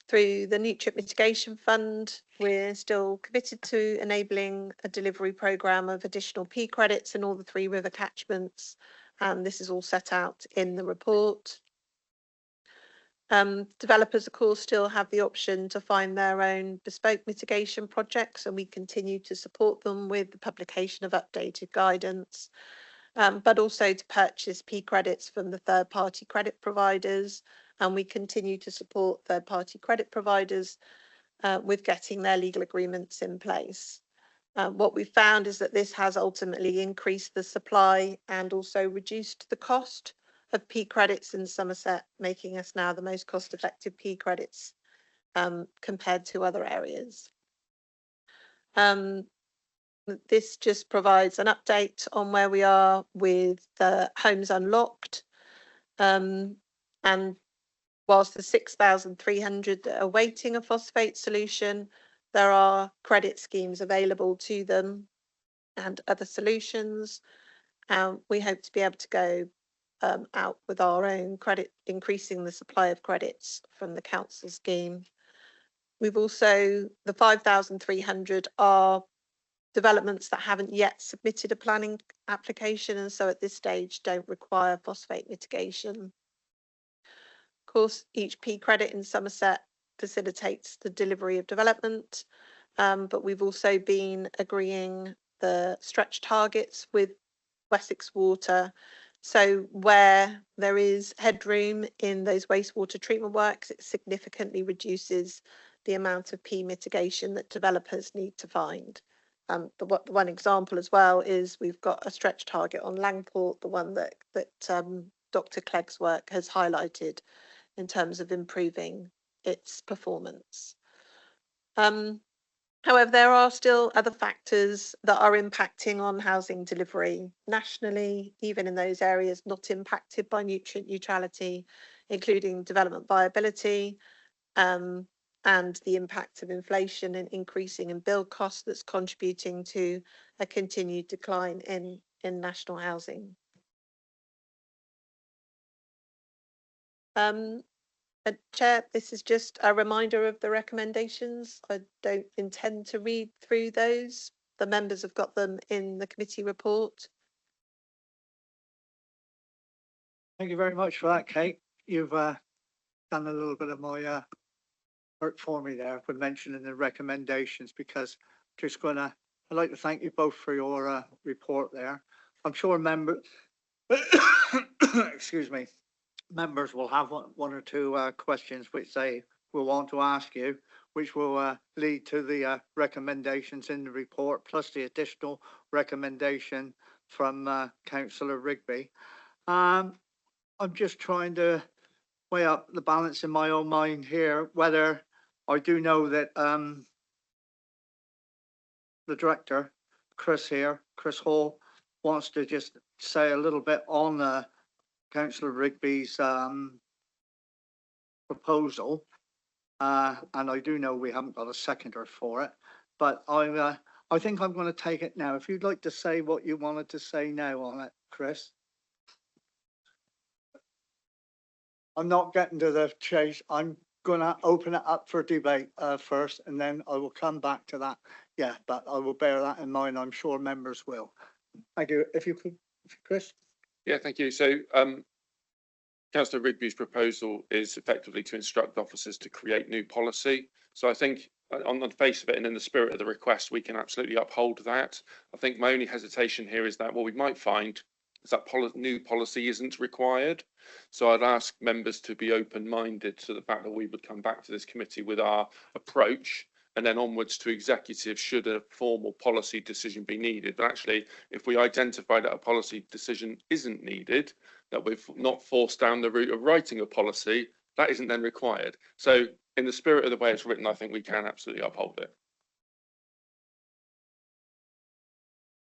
Through the Nutrient Mitigation Fund, we're still committed to enabling a delivery programme of additional P credits in all the 3 river catchments, and this is all set out in the report. Developers, of course, still have the option to find their own bespoke mitigation projects, and we continue to support them with the publication of updated guidance, but also to purchase P credits from the third-party credit providers, and we continue to support third-party credit providers with getting their legal agreements in place. What we found is that this has ultimately increased the supply and also reduced the cost of P credits in Somerset, making us now the most cost-effective P credits compared to other areas. This just provides an update on where we are with the Homes Unlocked, and whilst the 6,300 that are awaiting a phosphate solution, there are credit schemes available to them and other solutions. We hope to be able to go out with our own credit, increasing the supply of credits from the council scheme. We've also, the 5,300 are developments that haven't yet submitted a planning application, and so at this stage don't require phosphate mitigation. Of course, each P credit in Somerset facilitates the delivery of development, but we've also been agreeing the stretch targets with Wessex Water. So where there is headroom in those wastewater treatment works, it significantly reduces the amount of P mitigation that developers need to find. The one example as well is we've got a stretch target on Langport, the one that Dr. Clegg's work has highlighted in terms of improving its performance. However, there are still other factors that are impacting on housing delivery nationally, even in those areas not impacted by nutrient neutrality, including development viability, and the impact of inflation and increasing in build costs that's contributing to a continued decline in national housing. Chair, this is just a reminder of the recommendations. I don't intend to read through those. The members have got them in the committee report. Thank you very much for that, Kate. You've done a little bit of my work for me there for mentioning the recommendations, because I'd like to thank you both for your report there. I'm sure excuse me, members will have one or two questions which they will want to ask you, which will lead to the recommendations in the report, plus the additional recommendation from Councillor Rigby. I'm just trying to weigh up the balance in my own mind here, whether I do know that the director, Chris Hall, wants to just say a little bit on Councillor Rigby's proposal. And I do know we haven't got a seconder for it, but I think I'm going to take it now. If you'd like to say what you wanted to say now on it, Chris. I'm not getting to the chase. I'm going to open it up for debate first, and then I will come back to that. Yeah, but I will bear that in mind. I'm sure members will. Thank you. If you could, Chris. Yeah, thank you. So, Councillor Rigby's proposal is effectively to instruct officers to create new policy. So I think on the face of it and in the spirit of the request, we can absolutely uphold that. I think my only hesitation here is that what we might find is that new policy isn't required. So I'd ask members to be open-minded to the fact that we would come back to this committee with our approach and then onwards to executive should a formal policy decision be needed. But actually, if we identify that a policy decision isn't needed, that we've not forced down the route of writing a policy, that isn't then required. So in the spirit of the way it's written, I think we can absolutely uphold it.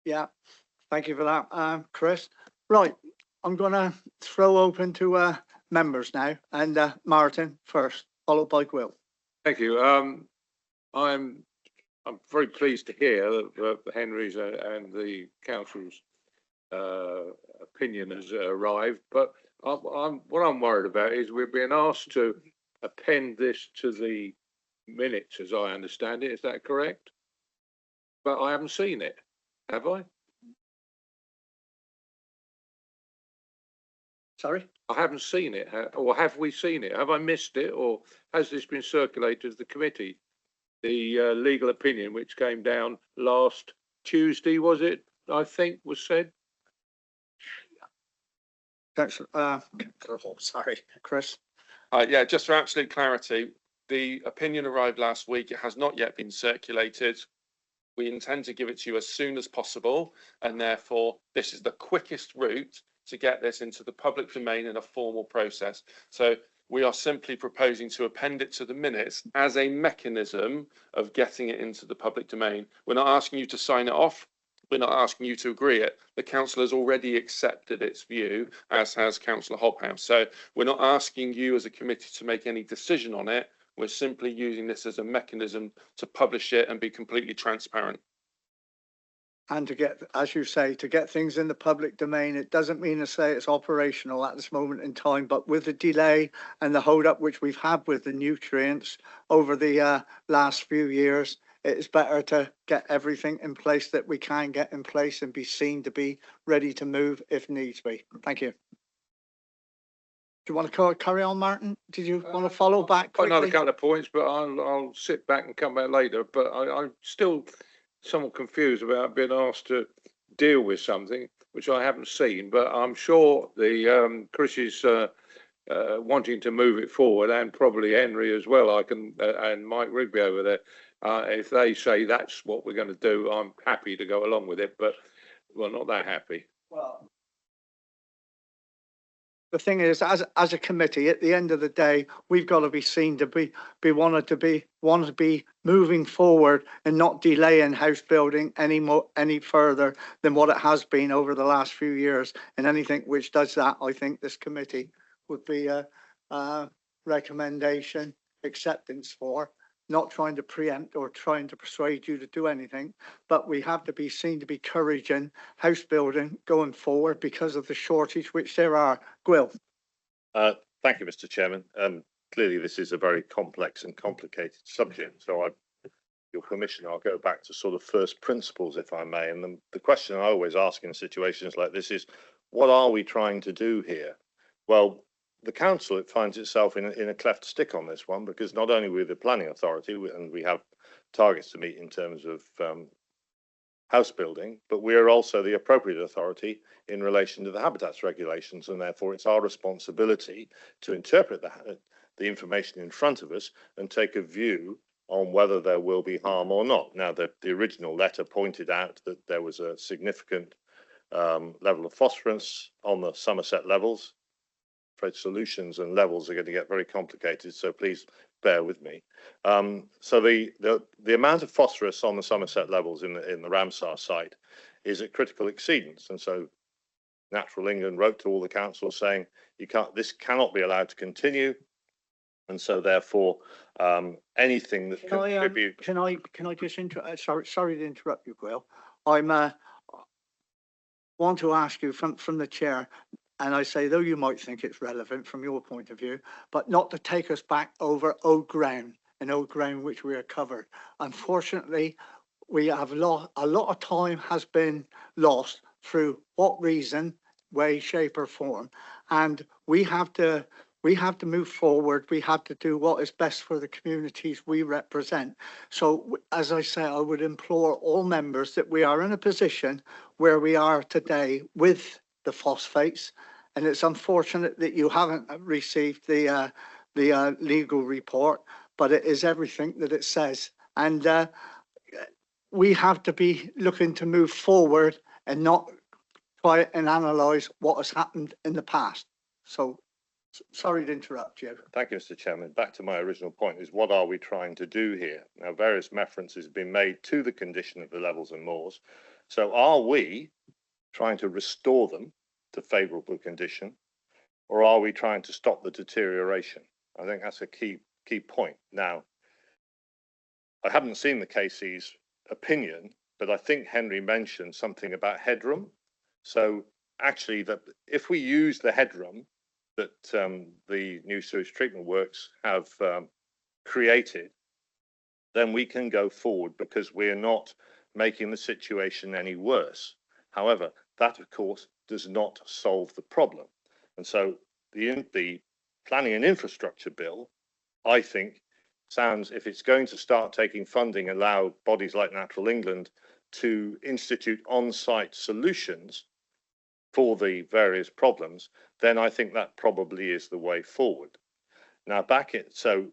Yeah, thank you for that, Chris. Right, I'm going to throw open to members now, and Martin first, followed by Will. Thank you. I'm very pleased to hear that Henry's and the council's opinion has arrived, but what I'm worried about is we're being asked to append this to the minutes, as I understand it. Is that correct? But I haven't seen it, have I? Sorry? I haven't seen it, or have we seen it? Have I missed it, or has this been circulated to the committee? The legal opinion which came down last Tuesday, was it? I think was said. Sorry, Chris. Yeah, just for absolute clarity, the opinion arrived last week. It has not yet been circulated. We intend to give it to you as soon as possible, and therefore this is the quickest route to get this into the public domain in a formal process. So we are simply proposing to append it to the minutes as a mechanism of getting it into the public domain. We're not asking you to sign it off. We're not asking you to agree it. The council has already accepted its view, as has Councillor Hobhouse. So we're not asking you as a committee to make any decision on it. We're simply using this as a mechanism to publish it and be completely transparent. And to get, as you say, to get things in the public domain, it doesn't mean to say it's operational at this moment in time, but with the delay and the hold up which we've had with the nutrients over the last few years, it is better to get everything in place that we can get in place and be seen to be ready to move if needs be. Thank you. Do you want to carry on, Martin? Did you want to follow back quickly? Another couple of points, but I'll sit back and come back later. But I'm still somewhat confused about being asked to deal with something which I haven't seen. But I'm sure the Chris is wanting to move it forward, and probably Henry as well. And Mike Rigby over there. If they say that's what we're going to do, I'm happy to go along with it. But well, not that happy. Well, the thing is, as a committee, at the end of the day, we've got to be seen to want to be moving forward and not delaying house building any further than what it has been over the last few years. And anything which does that, I think this committee would be a recommendation acceptance for. Not trying to preempt or trying to persuade you to do anything, but we have to be seen to be encouraging house building going forward because of the shortage which there are. Gwyl. Thank you, Mr. Chairman. clearly this is a very complex and complicated subject. So your permission, I'll go back to sort of first principles, if I may. And the question I always ask in situations like this is, what are we trying to do here? Well, the council, it finds itself in a cleft stick on this one, because not only we're the planning authority and we have targets to meet in terms of house building, but we are also the appropriate authority in relation to the habitats regulations, and therefore it's our responsibility to interpret the information in front of us and take a view on whether there will be harm or not. Now, the original letter pointed out that there was a significant level of phosphorus on the Somerset levels. Afraid solutions and levels are going to get very complicated, so please bear with me. So the amount of phosphorus on the Somerset levels in the Ramsar site is at critical exceedance, and so Natural England wrote to all the councils saying this cannot be allowed to continue, and so therefore anything that contribute. Can I just sorry to interrupt you, Will. I'm want to ask you from the chair. And I say, though you might think it's relevant from your point of view, but not to take us back over old ground which we are covered. Unfortunately, we have lost a lot of time has been lost through what reason, way, shape, or form, and we have to move forward. We have to do what is best for the communities we represent. So, as I say, I would implore all members that we are in a position where we are today with the phosphates, and it's unfortunate that you haven't received the legal report, but it is everything that it says, and we have to be looking to move forward and not try and analyse what has happened in the past. So sorry to interrupt you. Thank you, Mr. Chairman. Back to my original point is, what are we trying to do here? Now, various references have been made to the condition of the levels and moors. So are we trying to restore them to favourable condition, or are we trying to stop the deterioration? I think that's a key point. Now, I haven't seen the KC's opinion, but I think Henry mentioned something about headroom. So actually, that if we use the headroom that the new sewage treatment works have created, then we can go forward, because we're not making the situation any worse. However, that of course does not solve the problem. And so the planning and infrastructure bill, I think, sounds, if it's going to start taking funding, allow bodies like Natural England to institute on-site solutions for the various problems, then I think that probably is the way forward. Now back to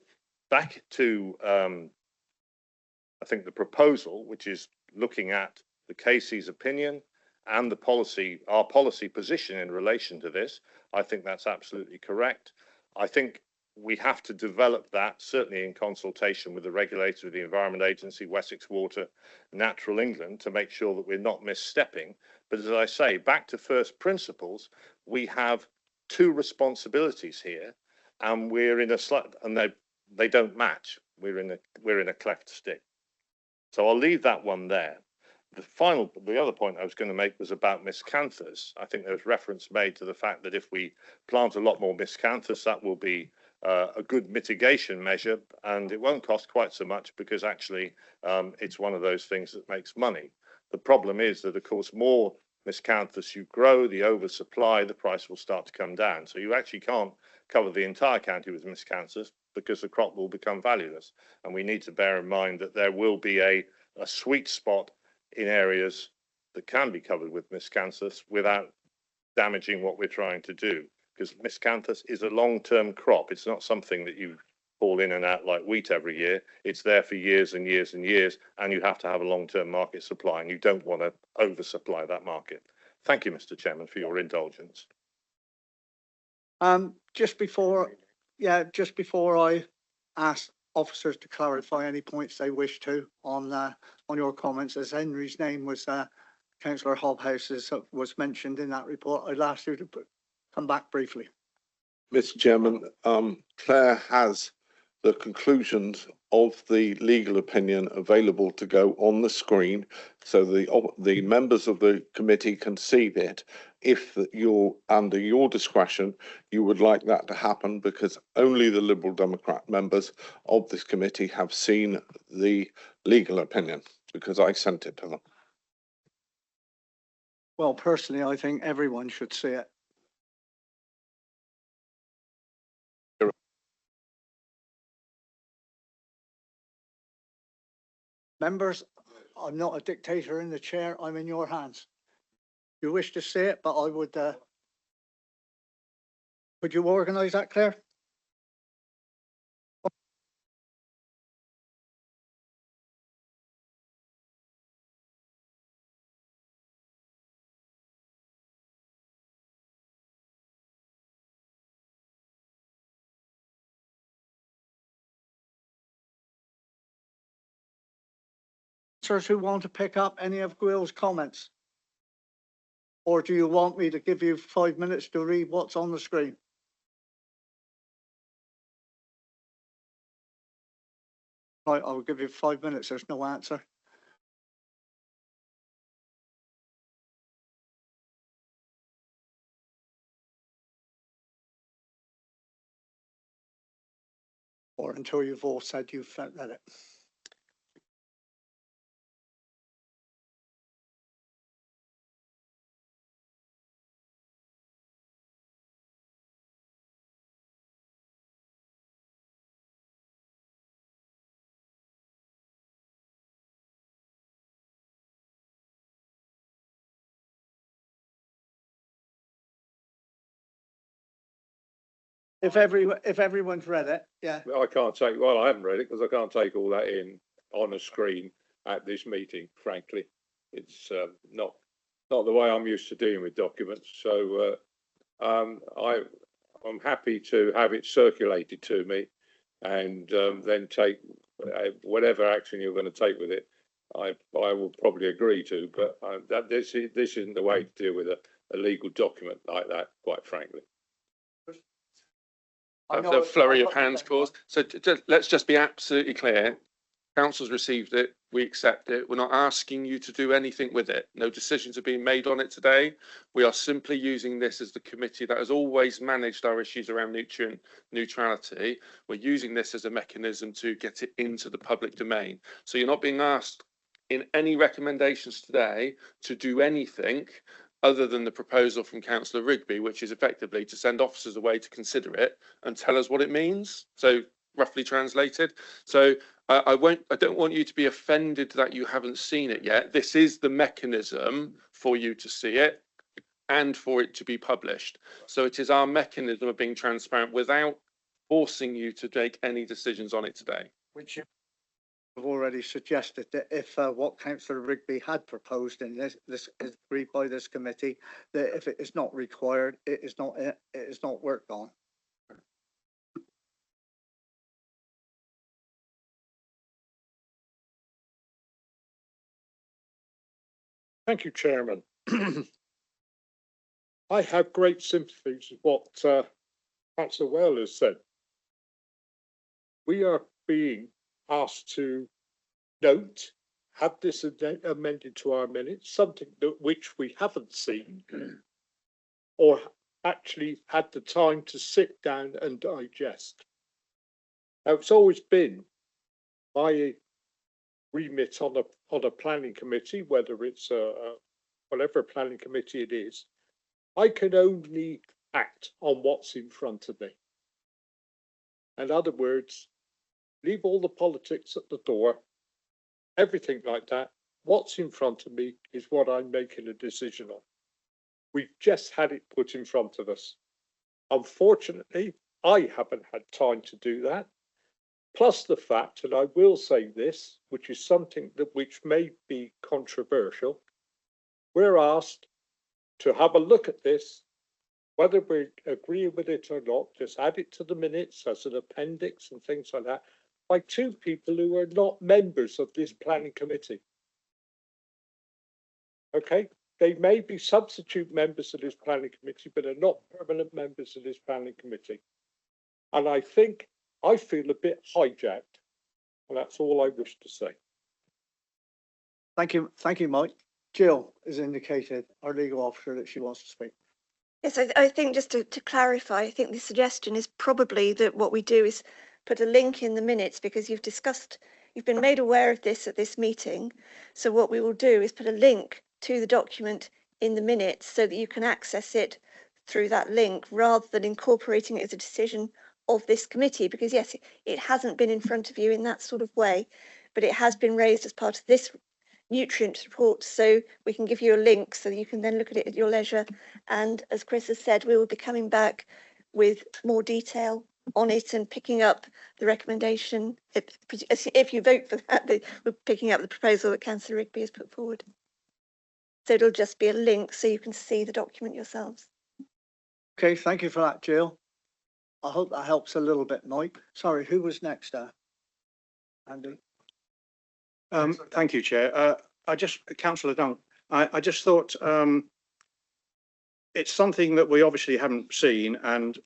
I think the proposal, which is looking at the KC's opinion and the policy, our policy position in relation to this. I think that's absolutely correct. I think we have to develop that, certainly in consultation with the regulator of the Environment Agency, Wessex Water, Natural England, to make sure that we're not misstepping. But as I say, back to first principles, we have two responsibilities here, and we're in they don't match. We're in a cleft stick. So I'll leave that one there. The other point I was going to make was about miscanthus. I think there was reference made to the fact that if we plant a lot more miscanthus, that will be a good mitigation measure, and it won't cost quite so much, because actually it's one of those things that makes money. The problem is that, of course, more miscanthus you grow, the oversupply, the price will start to come down. So you actually can't cover the entire county with miscanthus, because the crop will become valueless. And we need to bear in mind that there will be a sweet spot in areas that can be covered with miscanthus without damaging what we're trying to do, because miscanthus is a long-term crop. It's not something that you fall in and out like wheat every year. It's there for years and years and years, and you have to have a long-term market supply, and you don't want to oversupply that market. Thank you, Mr. Chairman, for your indulgence. Just before I ask officers to clarify any points they wish to on your comments, as Henry's name was Councillor Hobhouse was mentioned in that report, I'd ask you to come back briefly. Mr. Chairman, Claire has the conclusions of the legal opinion available to go on the screen, so the members of the committee can see it if you're under your discretion, you would like that to happen, because only the Liberal Democrat members of this committee have seen the legal opinion, because I sent it to them. Well, personally, I think everyone should see it. Members, I'm not a dictator in the chair. I'm in your hands. You wish to see it, but I would, could you organise that, Claire? Councillors who want to pick up any of Gwil's comments? Or do you want me to give you 5 minutes to read what's on the screen? Right, I'll give you 5 minutes. There's no answer. Or until you've all said you've read it. If everyone's read it, yeah. I can't take, well, I haven't read it because I can't take all that in on a screen at this meeting, frankly. It's not the way I'm used to dealing with documents. So I'm happy to have it circulated to me, and then take whatever action you're going to take with it. I will probably agree to, but this isn't the way to deal with a legal document like that, quite frankly. The flurry of hands caused. So let's just be absolutely clear. Council's received it. We accept it. We're not asking you to do anything with it. No decisions are being made on it today. We are simply using this as the committee that has always managed our issues around nutrient neutrality. We're using this as a mechanism to get it into the public domain. So you're not being asked in any recommendations today to do anything other than the proposal from Councillor Rigby, which is effectively to send officers away to consider it and tell us what it means. So roughly translated. So I don't want you to be offended that you haven't seen it yet. This is the mechanism for you to see it and for it to be published. So it is our mechanism of being transparent without forcing you to make any decisions on it today. Which I've already suggested that if what Councillor Rigby had proposed in this is agreed by this committee, that if it is not required, it is not worked on. Thank you, Chairman. I have great sympathies with what Councillor Wales has said. We are being asked to note, have this amended to our minutes, something which we haven't seen or actually had the time to sit down and digest. Now, it's always been my remit on a planning committee, whether it's whatever planning committee it is. I can only act on what's in front of me. In other words, leave all the politics at the door, everything like that. What's in front of me is what I'm making a decision on. We've just had it put in front of us. Unfortunately, I haven't had time to do that. Plus the fact, and I will say this, which is something which may be controversial, we're asked to have a look at this, whether we agree with it or not, just add it to the minutes as an appendix and things like that, by two people who are not members of this planning committee. Okay, they may be substitute members of this planning committee, but are not permanent members of this planning committee. And I feel a bit hijacked, and that's all I wish to say. Thank you, Mike. Jill has indicated, our legal officer, that she wants to speak. Yes, I think just to clarify, I think the suggestion is probably that what we do is put a link in the minutes, because you've been made aware of this at this meeting. So what we will do is put a link to the document in the minutes so that you can access it through that link, rather than incorporating it as a decision of this committee, because yes, it hasn't been in front of you in that sort of way, but it has been raised as part of this nutrients report, so we can give you a link so you can then look at it at your leisure. And as Chris has said, we will be coming back with more detail on it and picking up the recommendation. If you vote for that, we're picking up the proposal that Councillor Rigby has put forward. So it'll just be a link so you can see the document yourselves. Okay, thank you for that, Jill. I hope that helps a little bit, Mike. Sorry, who was next? Andy? Thank you, Chair. Councillor Dunk, I just thought it's something that we obviously haven't seen, and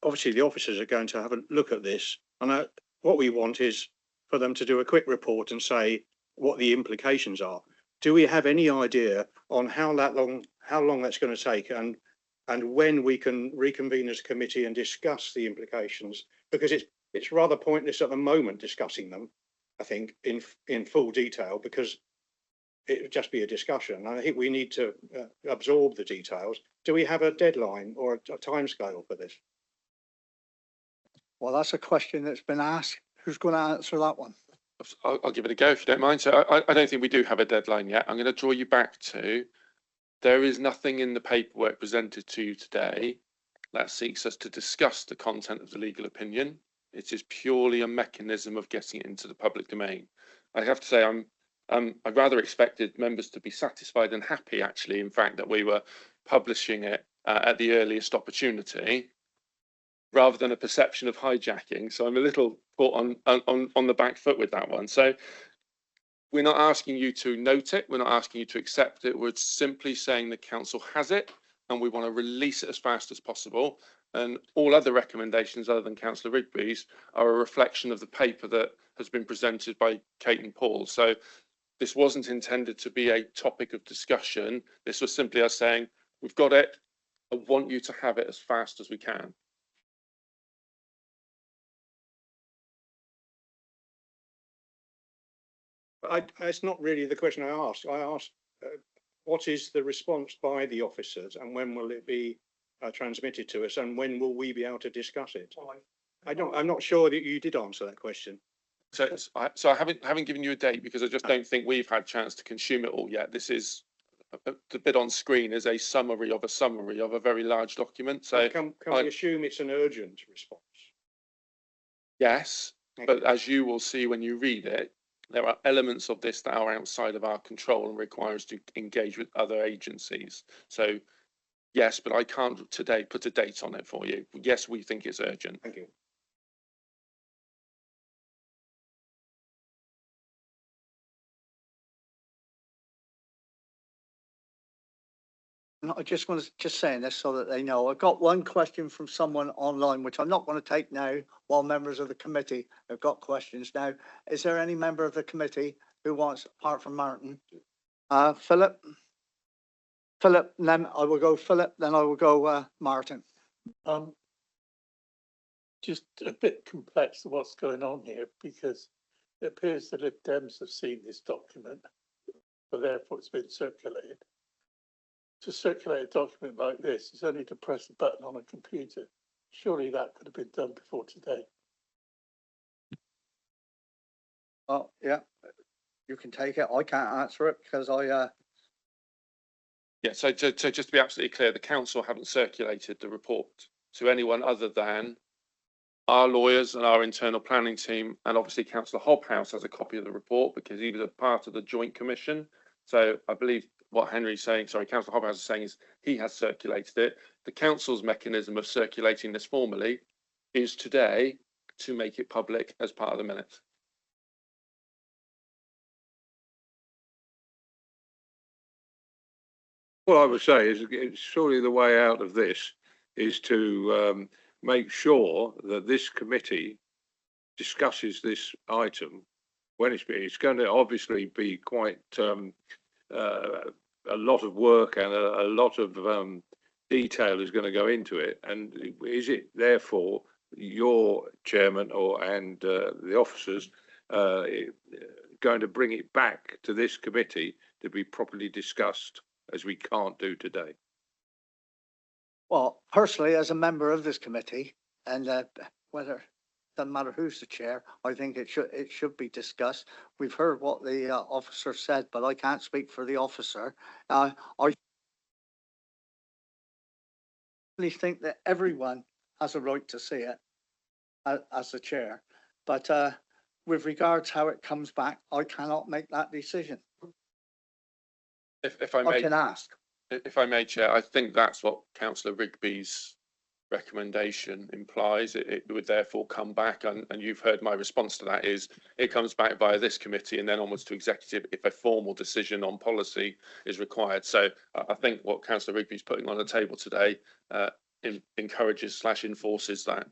obviously the officers are going to have a look at this. And what we want is for them to do a quick report and say what the implications are. Do we have any idea on how long that's going to take, and when we can reconvene as a committee and discuss the implications? Because it's rather pointless at the moment discussing them, I think, in full detail, because it would just be a discussion. I think we need to absorb the details. Do we have a deadline or a timescale for this? Well, that's a question that's been asked. Who's going to answer that one? I'll give it a go if you don't mind. So I don't think we do have a deadline yet. I'm going to draw you back to, there is nothing in the paperwork presented to you today that seeks us to discuss the content of the legal opinion. It is purely a mechanism of getting it into the public domain. I have to say, I rather expected members to be satisfied and happy, actually, in fact, that we were publishing it at the earliest opportunity, rather than a perception of hijacking. So I'm a little caught on the back foot with that one. So we're not asking you to note it. We're not asking you to accept it. We're simply saying the council has it and we want to release it as fast as possible. And all other recommendations other than Councillor Rigby's are a reflection of the paper that has been presented by Kate and Paul. So this wasn't intended to be a topic of discussion. This was simply us saying, we've got it. I want you to have it as fast as we can. It's not really the question I asked. I asked, what is the response by the officers, and when will it be transmitted to us, and when will we be able to discuss it? I'm not sure that you did answer that question. So I haven't given you a date because I just don't think we've had a chance to consume it all yet. This is the bit on screen is a summary of a very large document. So can we assume it's an urgent response? Yes, but as you will see when you read it, there are elements of this that are outside of our control and require us to engage with other agencies. So yes, but I can't today put a date on it for you. Yes, we think it's urgent. Thank you. I just want to saying this so that they know. I got one question from someone online, which I'm not going to take now while members of the committee have got questions now. Is there any member of the committee who wants, apart from Martin? Philip, then I will go Philip, then I will go Martin. Just a bit complex of what's going on here, because it appears the Lib Dems have seen this document, but therefore it's been circulated. To circulate a document like this is only to press a button on a computer. Surely that could have been done before today. Oh, yeah, you can take it. I can't answer it because I... Yeah, so just to be absolutely clear, the council haven't circulated the report to anyone other than our lawyers and our internal planning team, and obviously Councillor Hobhouse has a copy of the report because he was a part of the joint commission. So I believe what Henry's saying, sorry, Councillor Hobhouse is saying is he has circulated it. The council's mechanism of circulating this formally is today to make it public as part of the minutes. What I would say is surely the way out of this is to make sure that this committee discusses this item when it's going to obviously be quite a lot of work and a lot of detail is going to go into it. And is it therefore your chairman and the officers going to bring it back to this committee to be properly discussed, as we can't do today? Well, personally, as a member of this committee, and whether doesn't matter who's the chair, I think it should be discussed. We've heard what the officer said, but I can't speak for the officer. I really think that everyone has a right to see it as the chair, but with regards how it comes back, I cannot make that decision. If I I may, can ask. if I may, Chair, I think that's what Councillor Rigby's recommendation implies. It would therefore come back, and you've heard my response to that is it comes back via this committee and then onwards to executive if a formal decision on policy is required. So I think what Councillor Rigby's putting on the table today encourages / enforces that.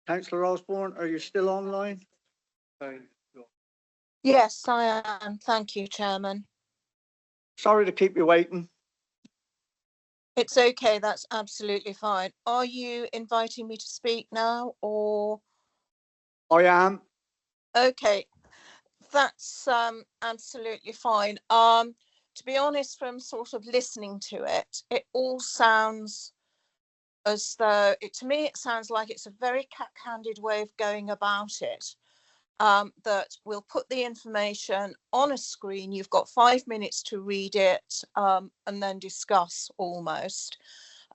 Councillor Osborne, are you still online? Yes, I am. Thank you, Chairman. Sorry to keep you waiting. It's okay. That's absolutely fine. Are you inviting me to speak now or? I am. Okay, that's absolutely fine. To be honest, from sort of listening to it, it all sounds as though to me, it sounds like it's a very cack-handed way of going about it. That we'll put the information on a screen. You've got 5 minutes to read it and then discuss almost.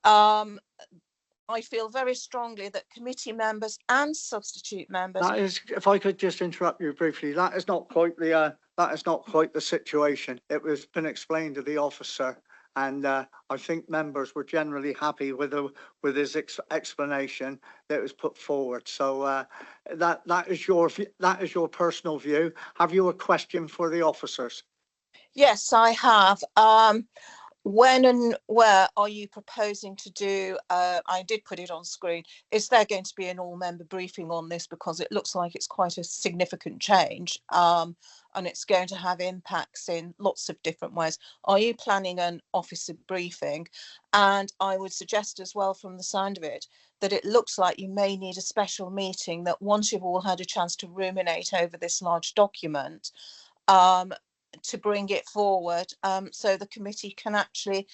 I feel very strongly that committee members and substitute members. That is, if I could just interrupt you briefly, that is not quite the situation. It was been explained to the officer, and I think members were generally happy with his explanation that was put forward. So that is your personal view. Have you a question for the officers? Yes, I have. When and where are you proposing to do, I did put it on screen, is there going to be an all-member briefing on this, because it looks like it's quite a significant change and it's going to have impacts in lots of different ways. Are you planning an officer briefing? And I would suggest as well, from the sound of it, that it looks like you may need a special meeting, that once you've all had a chance to ruminate over this large document, to bring it forward so the committee can actually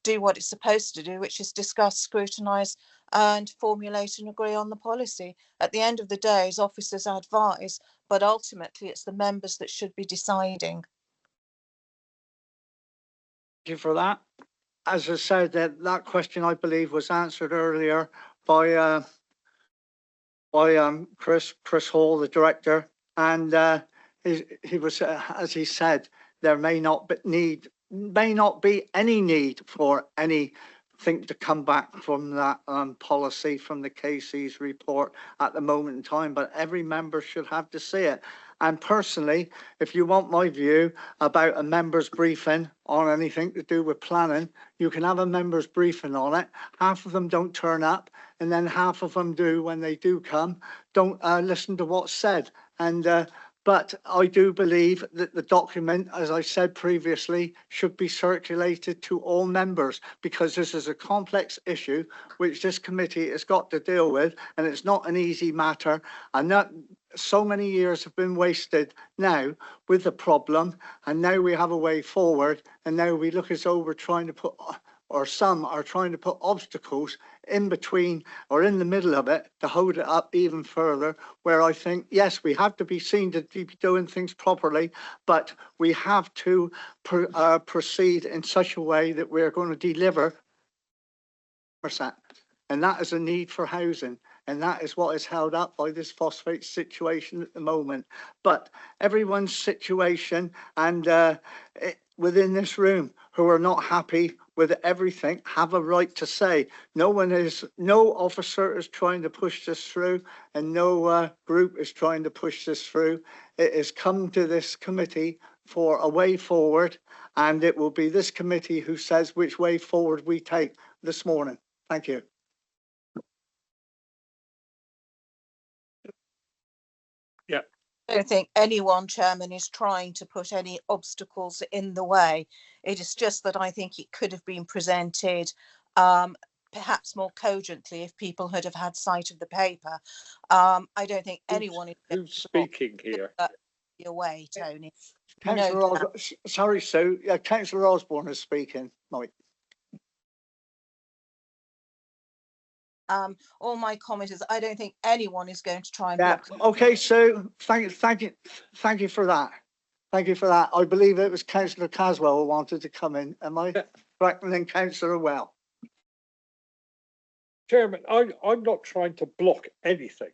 do what it's supposed to do, which is discuss, scrutinise and formulate and agree on the policy. At the end of the day, as officers advise, but ultimately it's the members that should be deciding. Thank you for that. As I said, that question I believe was answered earlier by Chris Hall, the director, and he was, as he said, there may not be any need for anything to come back from that policy from the KC's report at the moment in time, but every member should have to see it. And personally, if you want my view about a members briefing on anything to do with planning, you can have a members briefing on it. Half of them don't turn up, and then half of them do. When they do come, don't listen to what's said. And but I do believe that the document, as I said previously, should be circulated to all members, because this is a complex issue which this committee has got to deal with, and it's not an easy matter. And that so many years have been wasted now with the problem, and now we have a way forward, and now we look as though we're trying to put or some are trying to put obstacles in between or in the middle of it to hold it up even further, where I think, yes, we have to be seen to be doing things properly, but we have to proceed in such a way that we're going to deliver %. And that is a need for housing. And that is what is held up by this phosphate situation at the moment. But everyone's situation and within this room who are not happy with everything have a right to say. No officer is trying to push this through, and no group is trying to push this through. It has come to this committee for a way forward, and it will be this committee who says which way forward we take this morning. Thank you. I don't think anyone, Chairman, is trying to put any obstacles in the way. It is just that I think it could have been presented perhaps more cogently if people had have had sight of the paper. I don't think anyone is Who's speaking here? Your way, Tony. Councillor Osborne, sorry, Sue. Councillor Osborne is speaking. Mike. All my comment is I don't think anyone is going to try and Yeah. block. Okay, Sue. Thank you for that. Thank you for that. I believe it was Councillor Caswell who wanted to come in. Am I correct? And then Councillor Well. Chairman, I'm not trying to block anything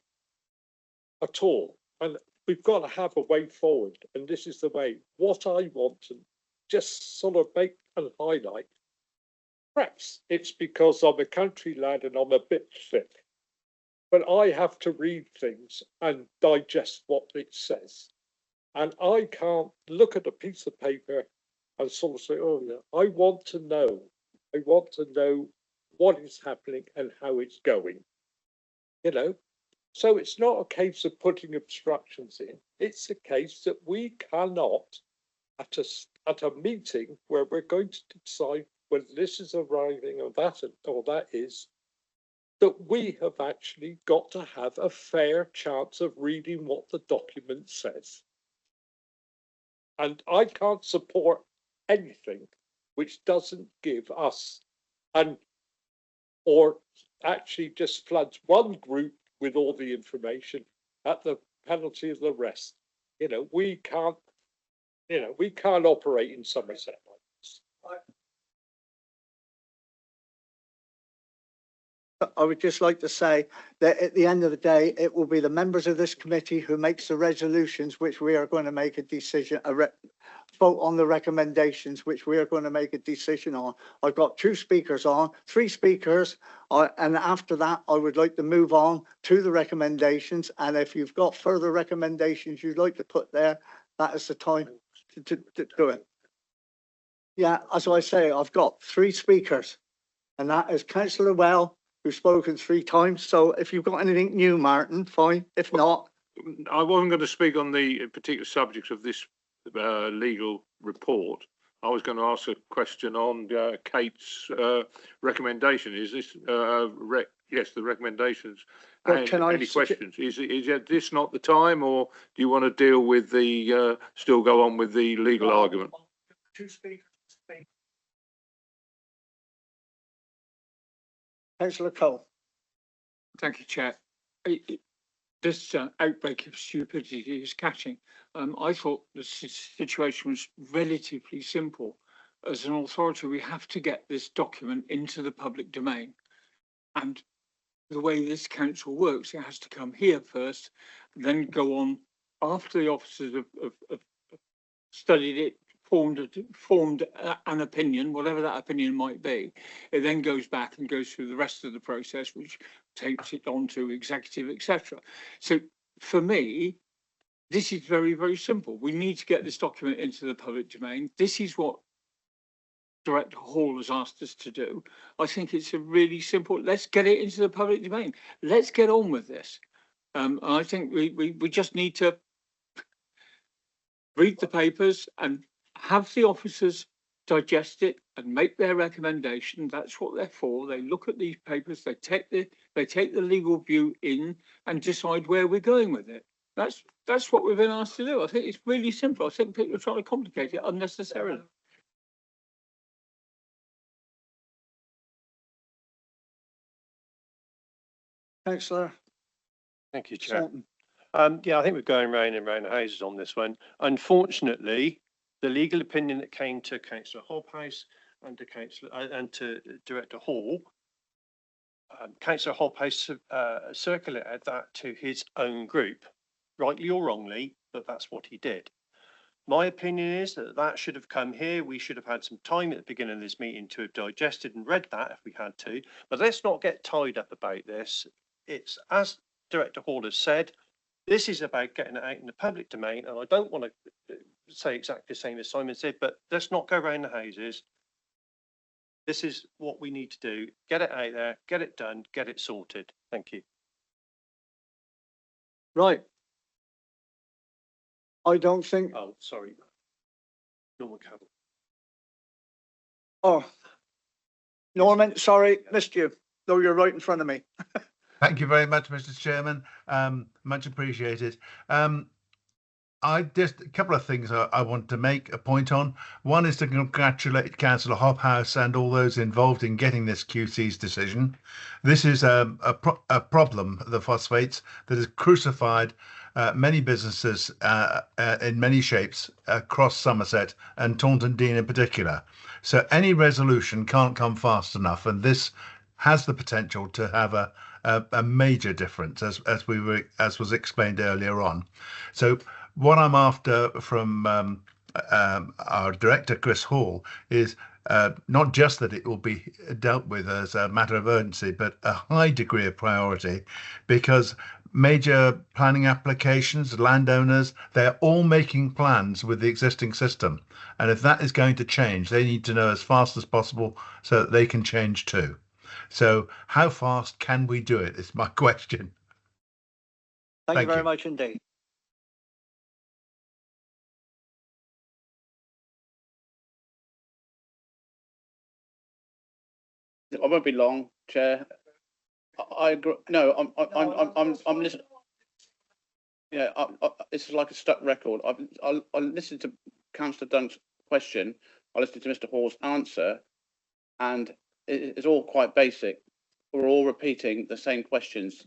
at all. And we've got to have a way forward. And this is the way. What I want to just sort of make and highlight. Perhaps it's because I'm a country lad and I'm a bit thick, but I have to read things and digest what it says. And I can't look at a piece of paper and sort of say, oh yeah, I want to know what is happening and how it's going, you know. So it's not a case of putting obstructions in. It's a case that we cannot, at a meeting where we're going to decide whether this is arriving or that is, that we have actually got to have a fair chance of reading what the document says. And I can't support anything which doesn't give us or actually just floods one group with all the information at the penalty of the rest. You know, we can't operate in Somerset like this. I would just like to say that at the end of the day, it will be the members of this committee who makes the resolutions, which we are going to make a decision, vote on the recommendations, which we are going to make a decision on. I've got 3 speakers, and after that, I would like to move on to the recommendations. And if you've got further recommendations you'd like to put there, that is the time to do it. Yeah, as I say, I've got 3 speakers, and that is Councillor Well, who's spoken 3 times. So if you've got anything new, Martin, fine. If not, I wasn't going to speak on the particular subject of this legal report. I was going to ask a question on Kate's recommendation. Is this yes, the recommendations? Well, and any questions? Is this not the time, or do you want to deal with the still go on with the legal argument? 2 speakers. Councillor Cole. Thank you, Chair. This outbreak of stupidity is catching. I thought the situation was relatively simple. As an authority, we have to get this document into the public domain. And the way this council works, it has to come here first, then go on after the officers have studied it, formed an opinion, whatever that opinion might be. It then goes back and goes through the rest of the process, which takes it on to executive, etc. So for me, this is very, very simple. We need to get this document into the public domain. This is what Director Hall has asked us to do. I think it's a really simple, let's get it into the public domain. Let's get on with this. I think we just need to read the papers and have the officers digest it and make their recommendation. That's what they're for. They look at these papers, they take the legal view in and decide where we're going with it. That's what we've been asked to do. I think it's really simple. I think people are trying to complicate it unnecessarily. Councillor Thank you, Chair. Thornton. Yeah, I think we're going round and round the houses on this one. Unfortunately, the legal opinion that came to Councillor Hobhouse and to Director Hall, Councillor Hobhouse circulated that to his own group, rightly or wrongly, but that's what he did. My opinion is that that should have come here. We should have had some time at the beginning of this meeting to have digested and read that if we had to. But let's not get tied up about this. It's, as Director Hall has said, this is about getting it out in the public domain. And I don't want to say exactly the same as Simon said, but let's not go around the houses. This is what we need to do. Get it out there, get it done, get it sorted. Thank you. Right. I don't think. Oh, sorry. Norman Campbell. Oh, Norman, sorry, missed you. Though you're right in front of me. Thank you very much, Mr. Chairman. Much appreciated. I just a couple of things I want to make a point on. One is to congratulate Councillor Hobhouse and all those involved in getting this QC's decision. This is a problem, the phosphates, that has crucified many businesses in many shapes across Somerset and Taunton Deane in particular. So any resolution can't come fast enough, and this has the potential to have a major difference, as was explained earlier on. So what I'm after from our director, Chris Hall, is not just that it will be dealt with as a matter of urgency, but a high degree of priority, because major planning applications, landowners, they're all making plans with the existing system. And if that is going to change, they need to know as fast as possible so that they can change too. So how fast can we do it is my question. Thank you very much indeed. I won't be long, Chair. I agree. No, I'm listening. Yeah, this is like a stuck record. I listened to Councillor Dunk's question. I listened to Mr. Hall's answer, and it's all quite basic. We're all repeating the same questions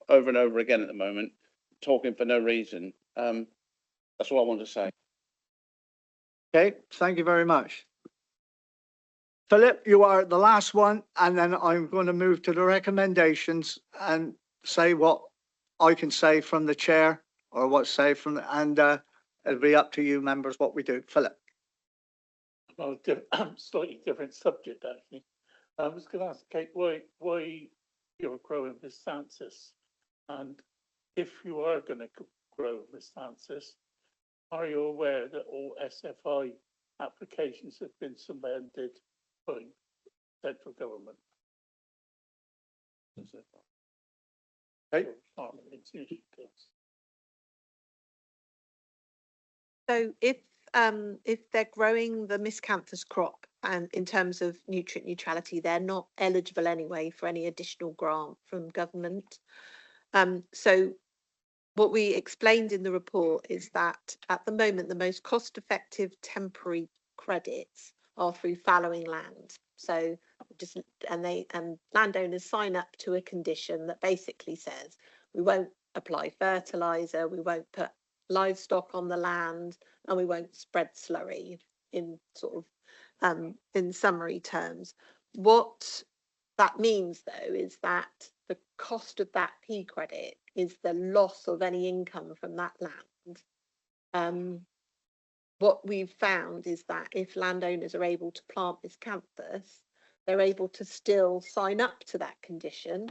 over and over again at the moment, talking for no reason. That's all I want to say. Okay, thank you very much. Philip, you are the last one, and then I'm going to move to the recommendations and say what I can say from the chair or what's say from the, and it'll be up to you members what we do. Philip. Well, slightly different subject actually. I was going to ask Kate why you're growing Missanthus, and if you are going to grow Missanthus, are you aware that all SFI applications have been submitted by central government? Okay. So if they're growing the miscanthus crop and in terms of nutrient neutrality, they're not eligible anyway for any additional grant from government. So what we explained in the report is that at the moment, the most cost-effective temporary credits are through fallowing land. So and landowners sign up to a condition that basically says we won't apply fertilizer, we won't put livestock on the land, and we won't spread slurry in sort of in summary terms. What that means though is that the cost of that P credit is the loss of any income from that land. What we've found is that if landowners are able to plant miscanthus, they're able to still sign up to that condition,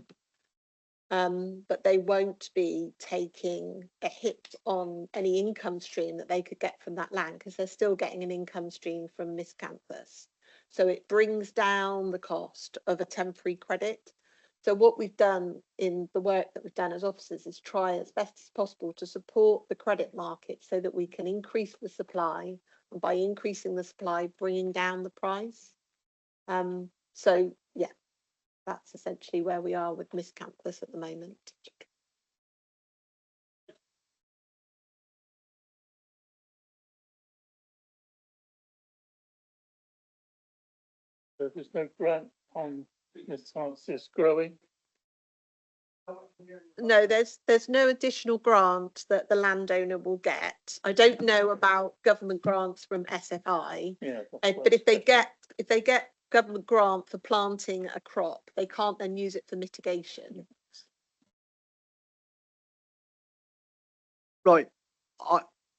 but they won't be taking a hit on any income stream that they could get from that land because they're still getting an income stream from miscanthus. So it brings down the cost of a temporary credit. So what we've done in the work that we've done as officers is try as best as possible to support the credit market so that we can increase the supply, and by increasing the supply, bringing down the price. So yeah, that's essentially where we are with miscanthus at the moment. So there's no grant on miscanthus growing. No, there's no additional grant that the landowner will get. I don't know about government grants from SFI. Yeah. But if they get government grant for planting a crop, they can't then use it for mitigation. Right.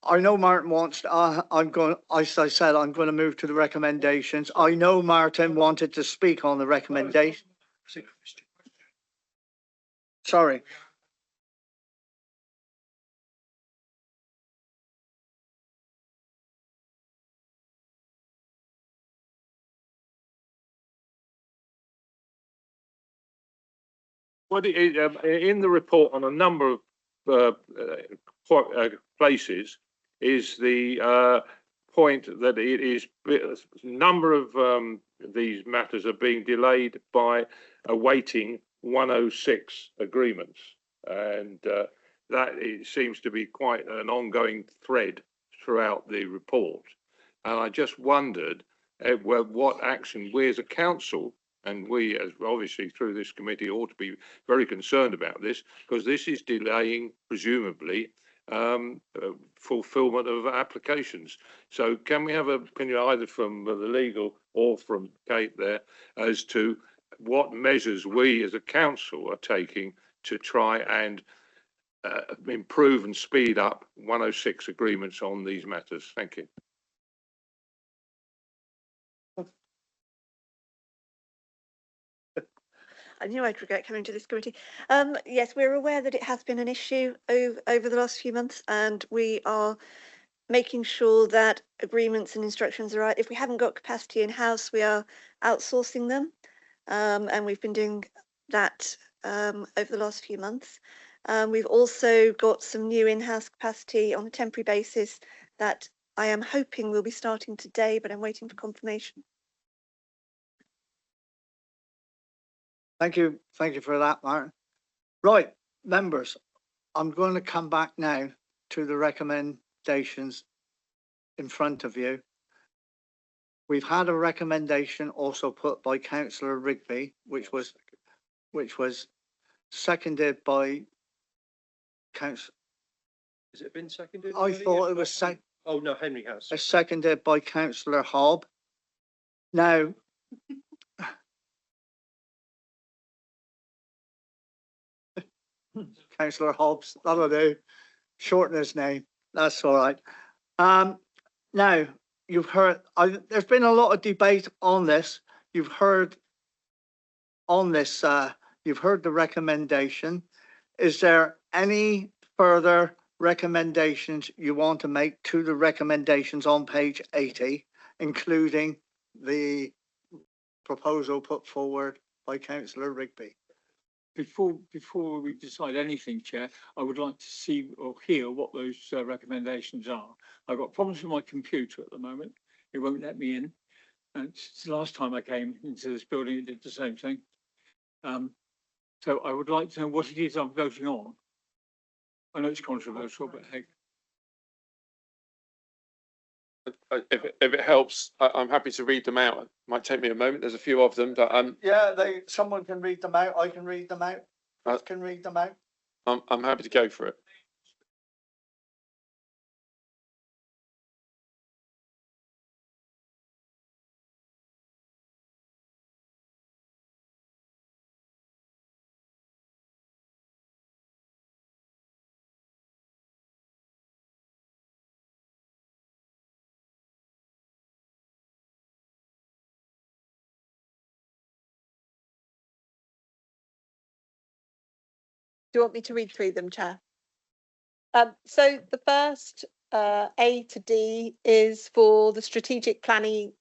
I know Martin wants, as I said, I'm going to move to the recommendations. I know Martin wanted to speak on the recommendation. Sorry. Well, in the report on a number of places is the point that it is a number of these matters are being delayed by awaiting 106 agreements, and that it seems to be quite an ongoing thread throughout the report. And I just wondered what action we as a council, and we, as obviously through this committee, ought to be very concerned about this, because this is delaying, presumably, fulfilment of applications. So can we have an opinion either from the legal or from Kate there as to what measures we as a council are taking to try and improve and speed up 106 agreements on these matters? Thank you. I knew I'd regret coming to this committee. Yes, we're aware that it has been an issue over the last few months, and we are making sure that agreements and instructions are right. If we haven't got capacity in-house, we are outsourcing them, and we've been doing that over the last few months. We've also got some new in-house capacity on a temporary basis that I am hoping will be starting today, but I'm waiting for confirmation. Thank you for that, Martin. Right, members, I'm going to come back now to the recommendations in front of you. We've had a recommendation also put by Councillor Rigby, which was seconded by Councillor. Has it been seconded? I thought it was Oh no, Henry has. Seconded by Councillor Hobb. Now, Councillor Hobbs, that'll do. Shorten his name. That's all right. Now, you've heard, there's been a lot of debate on this. You've heard on this, you've heard the recommendation. Is there any further recommendations you want to make to the recommendations on page 80, including the proposal put forward by Councillor Rigby? Before we decide anything, Chair, I would like to see or hear what those recommendations are. I've got problems with my computer at the moment. It won't let me in. And since the last time I came into this building, it did the same thing. So I would like to know what it is I'm voting on. I know it's controversial, but hey. If it helps, I'm happy to read them out. It might take me a moment. There's a few of them, but yeah, someone can read them out. I can read them out. I can read them out. I'm happy to go for it. Do you want me to read through them, Chair? So the first A to D is for the Strategic Planning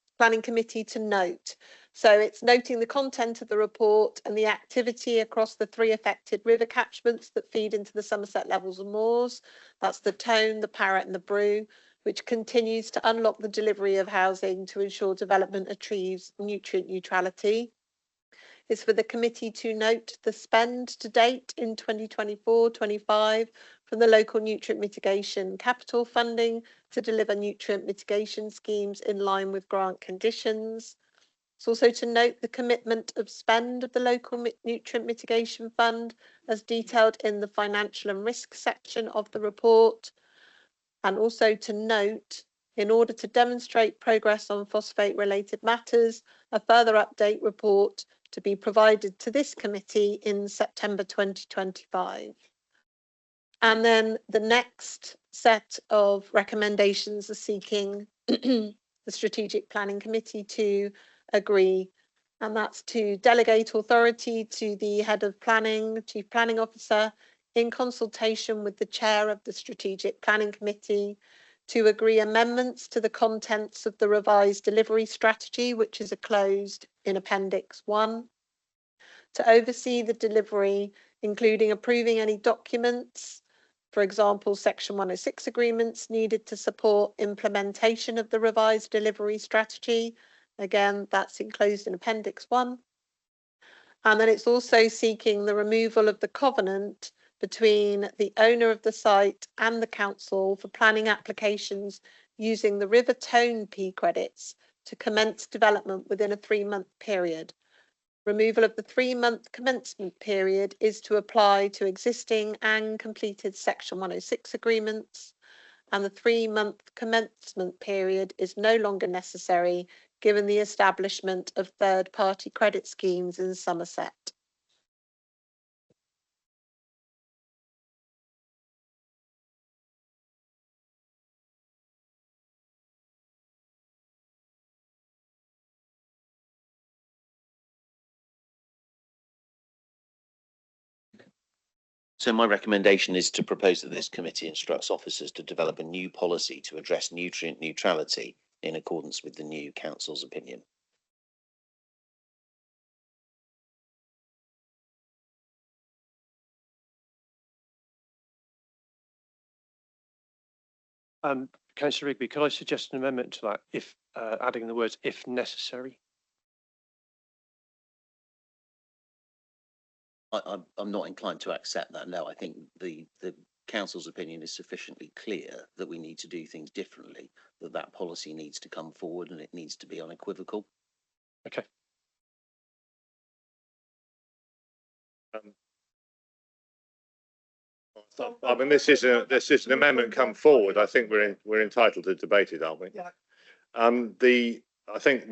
Committee to note. So it's noting the content of the report and the activity across the 3 affected river catchments that feed into the Somerset Levels and Moors. That's the Tone, the Parrett and the Brew, which continues to unlock the delivery of housing to ensure development achieves nutrient neutrality. Is for the committee to note the spend to date in 2024-25 from the local nutrient mitigation capital funding to deliver nutrient mitigation schemes in line with grant conditions. It's also to note the commitment of spend of the local nutrient mitigation fund as detailed in the financial and risk section of the report. And also to note, in order to demonstrate progress on phosphate related matters, a further update report to be provided to this committee in September 2025. And then the next set of recommendations are seeking the Strategic Planning Committee to agree, and that's to delegate authority to the head of planning, chief planning officer, in consultation with the chair of the Strategic Planning Committee, to agree amendments to the contents of the revised delivery strategy, which is enclosed in Appendix 1, to oversee the delivery, including approving any documents, for example, Section 106 agreements needed to support implementation of the revised delivery strategy. Again, that's enclosed in Appendix 1. And then it's also seeking the removal of the covenant between the owner of the site and the council for planning applications using the River Tone P credits to commence development within a 3-month period. Removal of the 3-month commencement period is to apply to existing and completed Section 106 agreements, and the 3-month commencement period is no longer necessary given the establishment of third-party credit schemes in Somerset. So my recommendation is to propose that this committee instructs officers to develop a new policy to address nutrient neutrality in accordance with the new council's opinion. Councillor Rigby, could I suggest an amendment to that, if adding the words "if necessary"? I'm not inclined to accept that. No, I think the council's opinion is sufficiently clear that we need to do things differently, that policy needs to come forward and it needs to be unequivocal. Okay. I mean, this is an amendment come forward. I think we're entitled to debate it, aren't we? Yeah. I think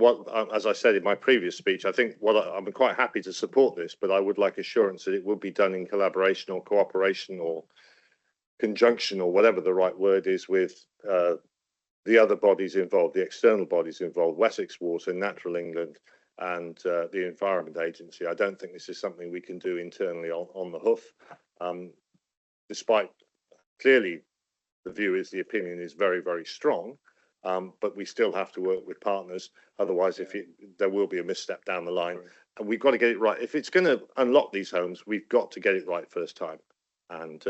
as I said in my previous speech, I'm quite happy to support this, but I would like assurance that it will be done in collaboration or cooperation or conjunction or whatever the right word is with the other bodies involved, the external bodies involved, Wessex Water, Natural England, and the Environment Agency. I don't think this is something we can do internally on the hoof. Despite clearly the opinion is very, very strong, but we still have to work with partners. Otherwise, there will be a misstep down the line, and we've got to get it right. If it's going to unlock these homes, we've got to get it right first time, and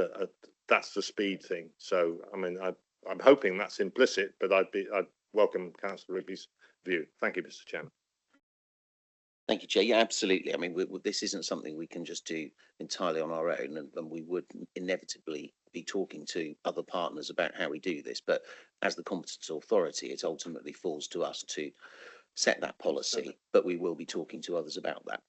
that's the speed thing. So, I mean, I'm hoping that's implicit, but I'd welcome Councillor Rigby's view. Thank you, Mr. Chairman. Thank you, Chair. Yeah, absolutely. I mean, this isn't something we can just do entirely on our own, and we would inevitably be talking to other partners about how we do this. But as the competent authority, it ultimately falls to us to set that policy, but we will be talking to others about that.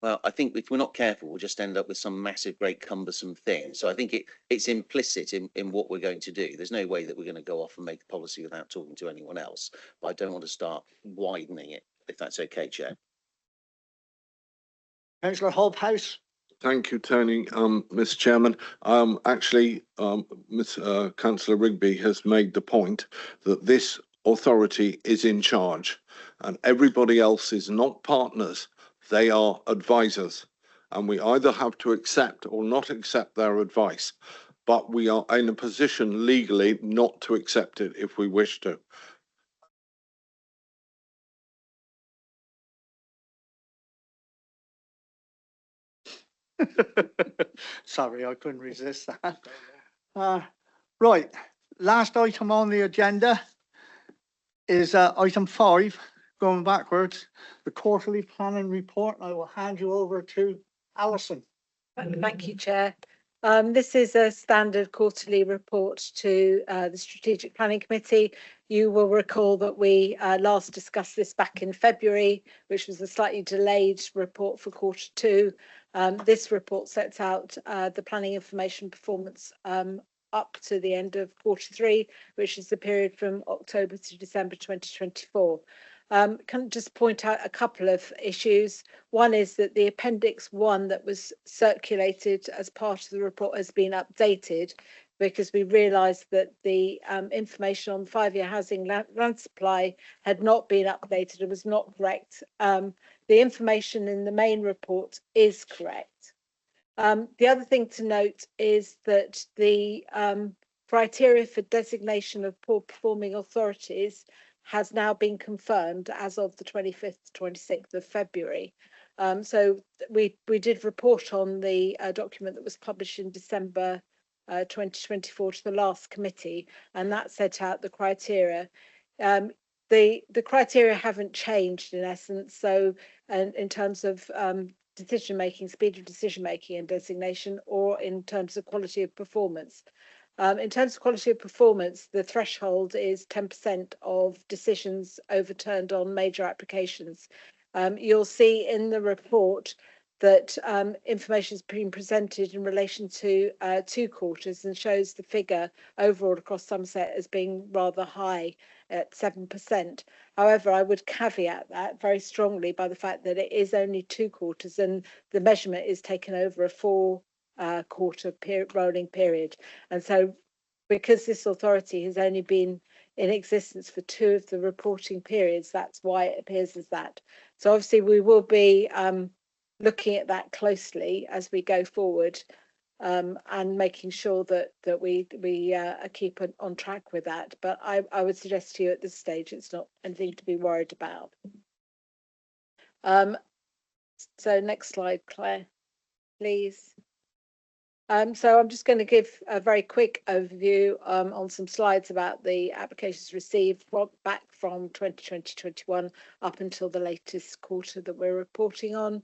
Well, I think if we're not careful, we'll just end up with some massive, great, cumbersome thing. So I think it's implicit in what we're going to do. There's no way that we're going to go off and make a policy without talking to anyone else. But I don't want to start widening it, if that's okay, Chair. Councillor Hobhouse. Thank you, Tony. Mr. Chairman, actually, Councillor Rigby has made the point that this authority is in charge and everybody else is not partners. They are advisors, and we either have to accept or not accept their advice, but we are in a position legally not to accept it if we wish to. Sorry, I couldn't resist that. Right, last item on the agenda is item 5. Going backwards, the quarterly planning report. I will hand you over to Alison. Thank you, Chair. This is a standard quarterly report to the Strategic Planning Committee. You will recall that we last discussed this back in February, which was a slightly delayed report for Q2. This report sets out the planning information performance up to the end of Q3, which is the period from October to December 2024. Can I just point out a couple of issues. One is that the Appendix 1 that was circulated as part of the report has been updated because we realised that the information on 5-year housing land supply had not been updated and was not correct. The information in the main report is correct. The other thing to note is that the criteria for designation of poor performing authorities has now been confirmed as of the 25th to 26th of February. So we did report on the document that was published in December 2024 to the last committee, and that set out the criteria. The criteria haven't changed in essence, so in terms of decision making, speed of decision making and designation, or in terms of quality of performance. In terms of quality of performance, the threshold is 10% of decisions overturned on major applications. You'll see in the report that information has been presented in relation to 2 quarters and shows the figure overall across Somerset as being rather high at 7%. However, I would caveat that very strongly by the fact that it is only 2 quarters and the measurement is taken over a 4-quarter rolling period. And so because this authority has only been in existence for 2 of the reporting periods, that's why it appears as that. So obviously we will be looking at that closely as we go forward and making sure that we keep on track with that. But I would suggest to you at this stage it's not anything to be worried about. So next slide, Claire, please. So I'm just going to give a very quick overview on some slides about the applications received back from 2020-21 up until the latest quarter that we're reporting on,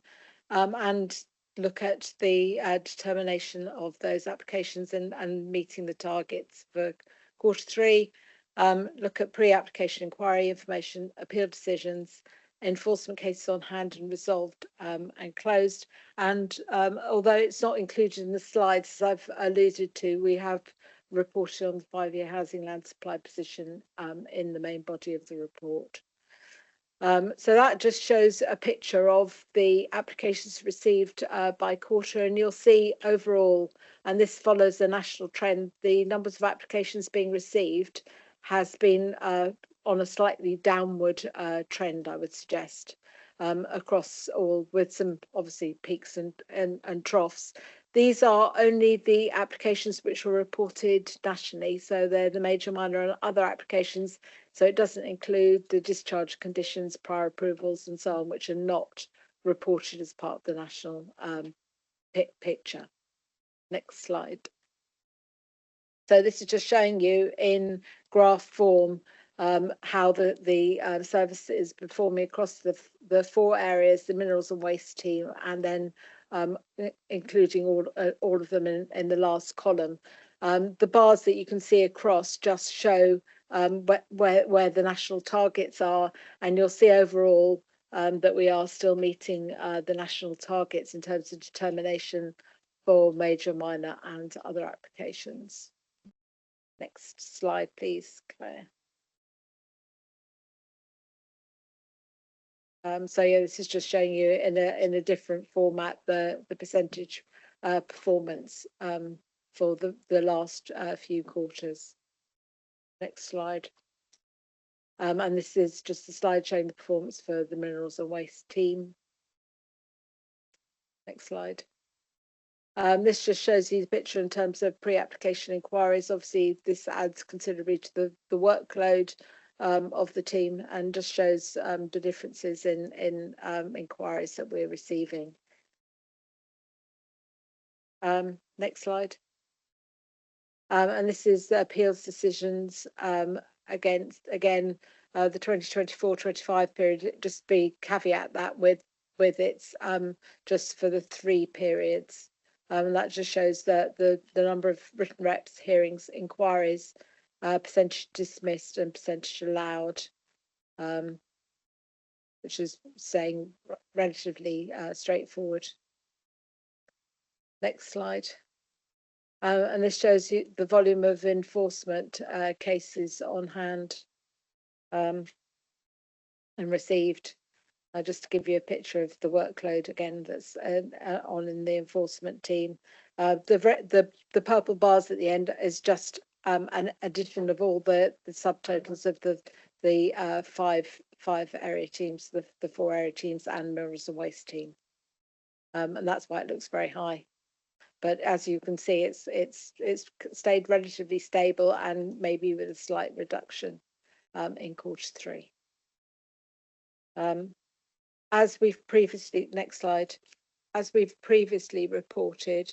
and look at the determination of those applications and meeting the targets for Q3, look at pre-application inquiry information, appeal decisions, enforcement cases on hand and resolved and closed. And although it's not included in the slides, as I've alluded to, we have reported on the 5-year housing land supply position in the main body of the report. So that just shows a picture of the applications received by quarter, and you'll see overall, and this follows the national trend, the numbers of applications being received has been on a slightly downward trend, I would suggest, across all, with some obviously peaks and troughs. These are only the applications which were reported nationally, so they're the major, minor and other applications. So it doesn't include the discharge conditions, prior approvals and so on, which are not reported as part of the national picture. Next slide. So this is just showing you in graph form how the service is performing across the 4 areas, the minerals and waste team, and then including all of them in the last column. The bars that you can see across just show where the national targets are, and you'll see overall that we are still meeting the national targets in terms of determination for major, minor and other applications. Next slide, please, Claire. So yeah, this is just showing you in a different format the percentage performance for the last few quarters. Next slide. And this is just a slide showing the performance for the minerals and waste team. Next slide. This just shows you the picture in terms of pre-application inquiries. Obviously, this adds considerably to the workload of the team and just shows the differences in inquiries that we're receiving. Next slide. And this is the appeals decisions again the 2024-25 period. Just be caveat that with it's just for the 3 periods. And that just shows that the number of written reps, hearings, inquiries, percentage dismissed and percentage allowed, which is saying relatively straightforward. Next slide. And this shows you the volume of enforcement cases on hand and received. Just to give you a picture of the workload again that's on in the enforcement team. The purple bars at the end is just an addition of all the subtotals of the five area teams, the 4 area teams and Minerals and Waste team. And that's why it looks very high. But as you can see, it's stayed relatively stable and maybe with a slight reduction in Q3. As we've previously, next slide, as we've previously reported,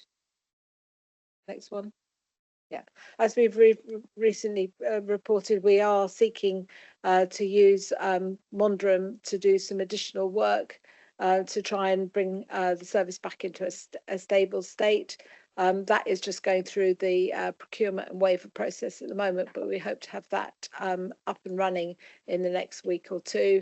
next one. Yeah, as we've recently reported, we are seeking to use Mondrum to do some additional work to try and bring the service back into a stable state. That is just going through the procurement and waiver process at the moment, but we hope to have that up and running in the next week or two.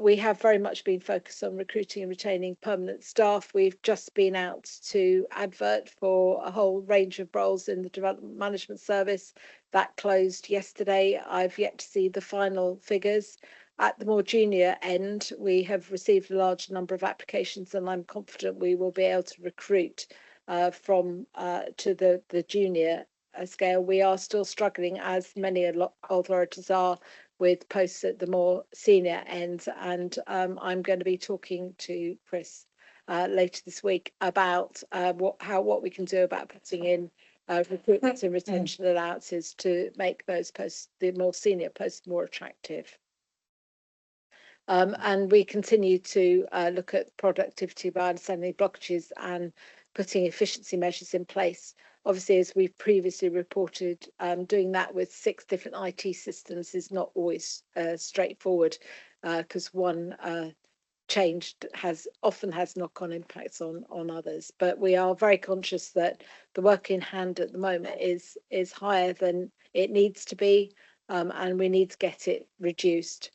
We have very much been focused on recruiting and retaining permanent staff. We've just been out to advert for a whole range of roles in the Development Management Service. That closed yesterday. I've yet to see the final figures. At the more junior end, we have received a large number of applications, and I'm confident we will be able to recruit from to the junior scale. We are still struggling, as many authorities are, with posts at the more senior ends, and I'm going to be talking to Chris later this week about what we can do about putting in recruitment and retention allowances to make those posts, the more senior posts, more attractive. And we continue to look at productivity by understanding blockages and putting efficiency measures in place. Obviously, as we've previously reported, doing that with 6 different IT systems is not always straightforward, because one change often has knock-on impacts on others. But we are very conscious that the work in hand at the moment is higher than it needs to be, and we need to get it reduced.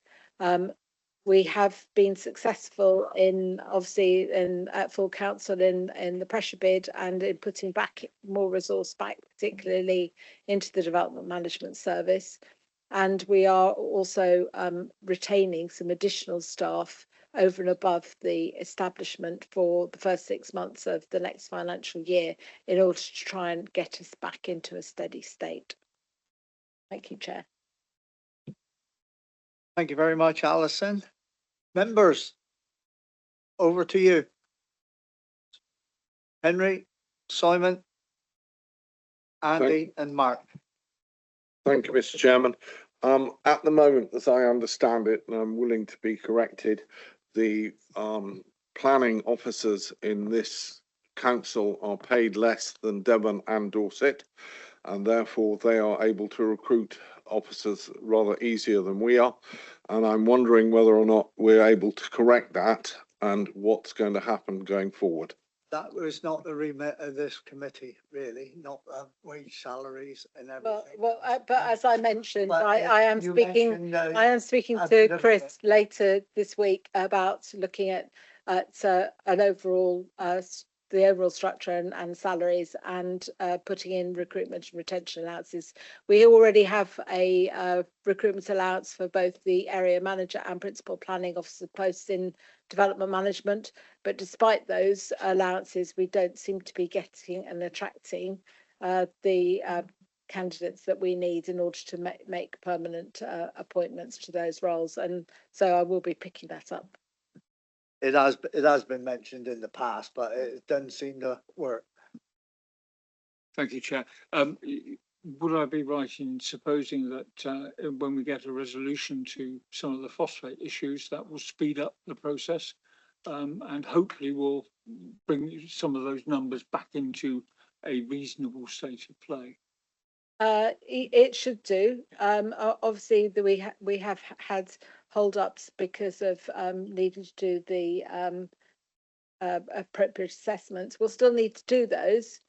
We have been successful at full council in the pressure bid and in putting back more resource back, particularly into the Development Management Service. And we are also retaining some additional staff over and above the establishment for the first 6 months of the next financial year in order to try and get us back into a steady state. Thank you, Chair. Thank you very much, Alison. Members, over to you. Henry, Simon, Andy and Mark. Thank you, Mr. Chairman. At the moment, as I understand it, and I'm willing to be corrected, the planning officers in this council are paid less than Devon and Dorset, and therefore they are able to recruit officers rather easier than we are. And I'm wondering whether or not we're able to correct that and what's going to happen going forward. That was not the remit of this committee, really, not wage salaries and everything. But as I mentioned, I am speaking to Chris later this week about looking at an overall the overall structure and salaries, and putting in recruitment and retention allowances. We already have a recruitment allowance for both the area manager and principal planning officer posts in development management, but despite those allowances, we don't seem to be getting and attracting the candidates that we need in order to make permanent appointments to those roles, and so I will be picking that up. It has been mentioned in the past, but it doesn't seem to work. Thank you, Chair. Would I be right in supposing that when we get a resolution to some of the phosphate issues, that will speed up the process, and hopefully will bring some of those numbers back into a reasonable state of play? It should do. Obviously, we have had hold-ups because of needing to do the appropriate assessments. We'll still need to do those.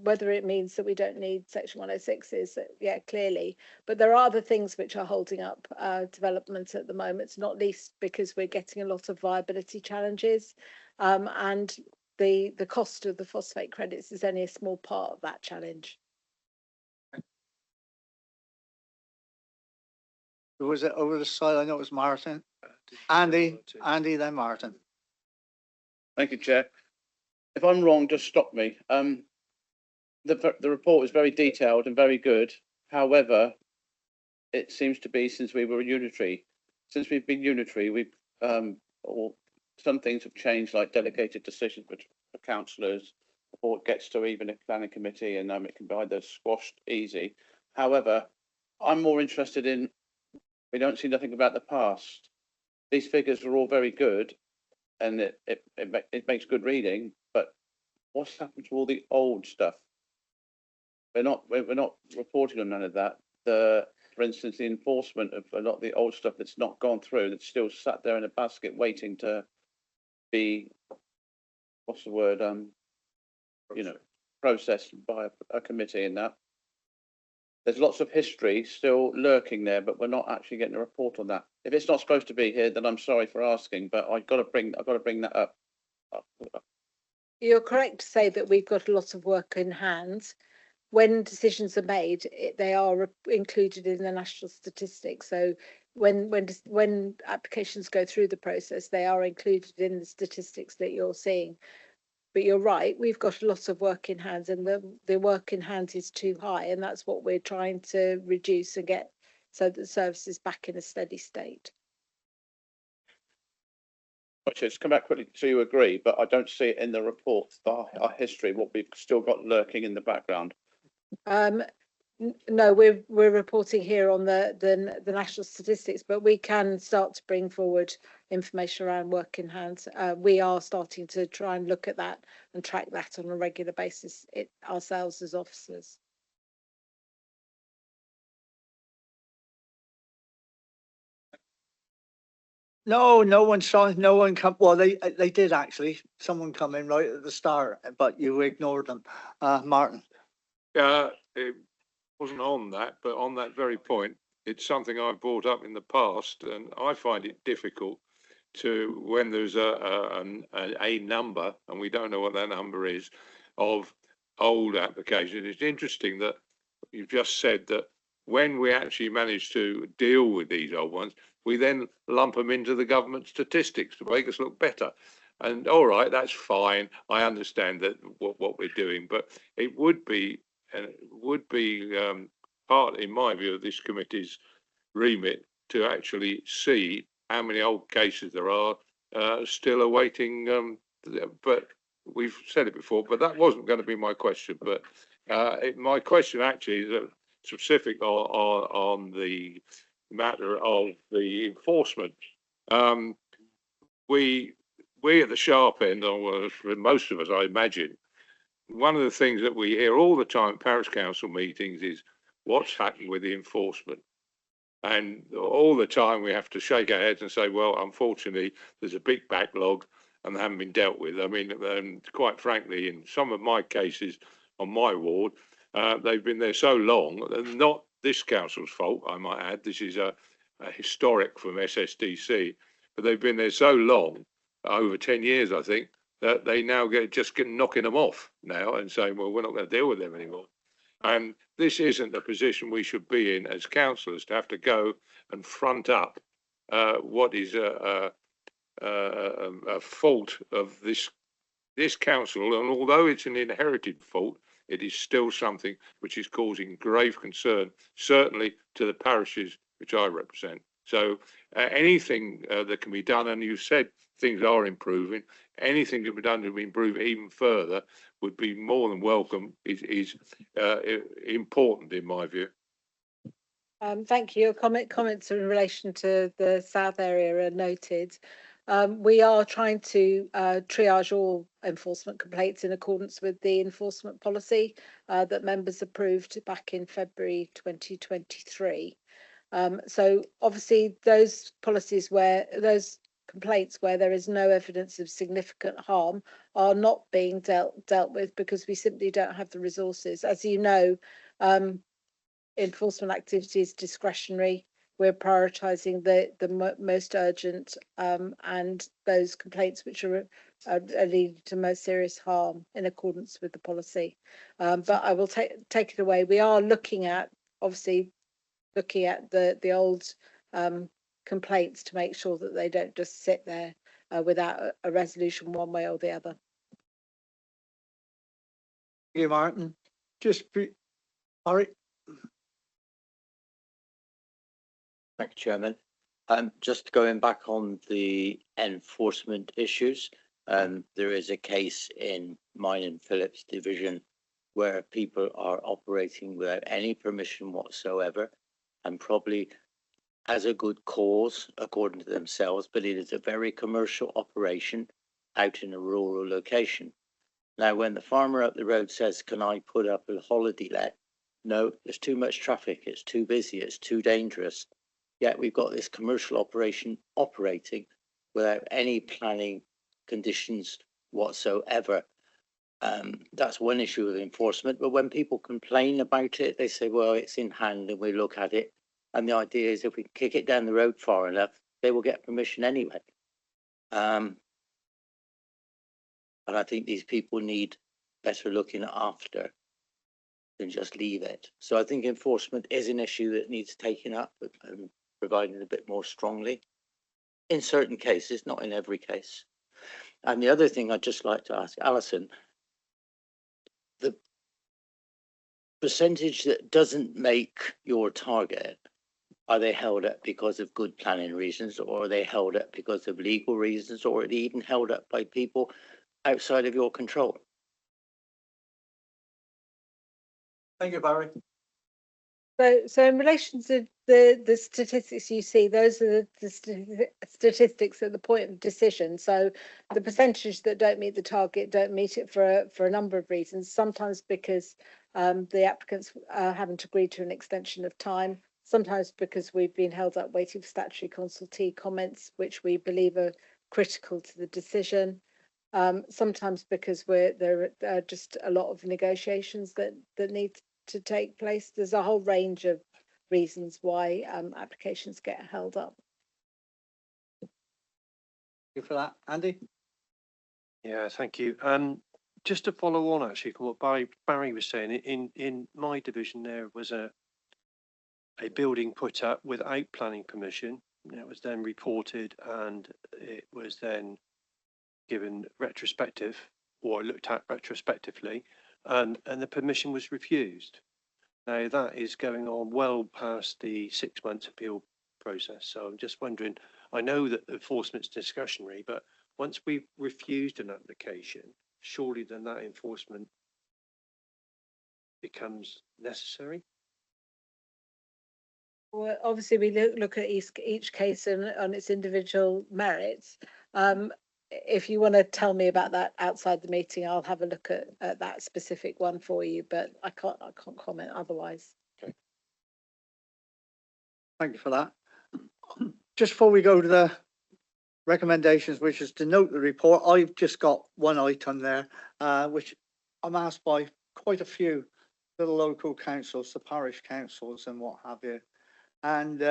Whether it means that we don't need Section 106s, yeah, clearly. But there are other things which are holding up development at the moment, not least because we're getting a lot of viability challenges, and the cost of the phosphate credits is only a small part of that challenge. Who was it over the side? I know it was Martin. Andy, then Martin. Thank you, Chair. If I'm wrong, just stop me. The report is very detailed and very good. However, it seems to be since we were unitary. Since we've been unitary, we've or some things have changed, like delegated decisions for councillors before it gets to even a planning committee, and it can be either squashed easy. However, I'm more interested in, we don't see nothing about the past. These figures are all very good, and it makes good reading, but what's happened to all the old stuff? We're not reporting on none of that. For instance, the enforcement of a lot of the old stuff that's not gone through, that's still sat there in a basket waiting to be, what's the word, processed by a committee and that. There's lots of history still lurking there, but we're not actually getting a report on that. If it's not supposed to be here, then I'm sorry for asking, but I've got to bring that up. You're correct to say that we've got a lot of work in hand. When decisions are made, they are included in the national statistics. So when applications go through the process, they are included in the statistics that you're seeing. But you're right, we've got a lot of work in hand, and the work in hand is too high, and that's what we're trying to reduce and get so that the service is back in a steady state. Just come back quickly. So you agree, but I don't see it in the report, our history, what we've still got lurking in the background. No, we're reporting here on the national statistics, but we can start to bring forward information around work in hand. We are starting to try and look at that and track that on a regular basis ourselves as officers. No one saw, no one come, well, they did actually, someone come in right at the start, but you ignored them. Martin. It wasn't on that, but on that very point, it's something I've brought up in the past, and I find it difficult to, when there's a number, and we don't know what that number is, of old applications. It's interesting that you've just said that when we actually manage to deal with these old ones, we then lump them into the government statistics to make us look better. And all right, that's fine. I understand that what we're doing, but it would be part, in my view, of this committee's remit to actually see how many old cases there are still awaiting. But we've said it before, but that wasn't going to be my question. But my question actually is specific on the matter of the enforcement. We at the sharp end, or for most of us, I imagine, one of the things that we hear all the time at parish council meetings is what's happening with the enforcement. And all the time we have to shake our heads and say, well, unfortunately, there's a big backlog and they haven't been dealt with. I mean, quite frankly, in some of my cases on my ward, they've been there so long, and not this council's fault, I might add. This is a historic from SSDC, but they've been there so long, over 10 years, I think, that they now get knocking them off now and saying, well, we're not going to deal with them anymore. And this isn't the position we should be in as councillors, to have to go and front up what is a fault of this council. And although it's an inherited fault, it is still something which is causing grave concern, certainly to the parishes which I represent. So anything that can be done, and you said things are improving, anything that can be done to improve even further would be more than welcome, is important in my view. Thank you. Your comments in relation to the south area are noted. We are trying to triage all enforcement complaints in accordance with the enforcement policy that members approved back in February 2023. So obviously those policies, where those complaints where there is no evidence of significant harm are not being dealt with because we simply don't have the resources. As you know, enforcement activity is discretionary. We're prioritising the most urgent and those complaints which are leading to most serious harm in accordance with the policy. But I will take it away. We are looking at the old complaints to make sure that they don't just sit there without a resolution one way or the other. Thank you, Martin. All right. Thank you, Chairman. Just going back on the enforcement issues, there is a case in mine and Phillips division where people are operating without any permission whatsoever and probably has a good cause according to themselves, but it is a very commercial operation out in a rural location. Now, when the farmer up the road says, can I put up a holiday let? No, there's too much traffic, it's too busy, it's too dangerous. Yet we've got this commercial operation operating without any planning conditions whatsoever. That's one issue with enforcement. But when people complain about it, they say, well, it's in hand and we look at it. And the idea is if we kick it down the road far enough, they will get permission anyway. And I think these people need better looking after than just leave it. So I think enforcement is an issue that needs taken up and provided a bit more strongly in certain cases, not in every case. And the other thing I'd just like to ask Alison, the percentage that doesn't make your target, are they held up because of good planning reasons, or are they held up because of legal reasons, or are they even held up by people outside of your control? Thank you, Barry. So in relation to the statistics you see, those are the statistics at the point of decision. So the percentage that don't meet the target don't meet it for a number of reasons. Sometimes because the applicants haven't agreed to an extension of time. Sometimes because we've been held up waiting for statutory consultee comments, which we believe are critical to the decision. Sometimes because there are just a lot of negotiations that need to take place. There's a whole range of reasons why applications get held up. Thank you for that, Andy. Yeah, thank you. Just to follow on actually from what Barry was saying, in my division there was a building put up without planning permission. It was then reported and it was then given retrospective or looked at retrospectively, and the permission was refused. Now that is going on well past the 6 months appeal process. So I'm just wondering, I know that enforcement's discretionary, but once we've refused an application, surely then that enforcement becomes necessary. Well, obviously we look at each case on its individual merits. If you want to tell me about that outside the meeting, I'll have a look at that specific one for you, but I can't comment otherwise. Okay. Thank you for that. Just before we go to the recommendations, which is to note the report, I've just got one item there, which I'm asked by quite a few little local councils, the parish councils and what have you. And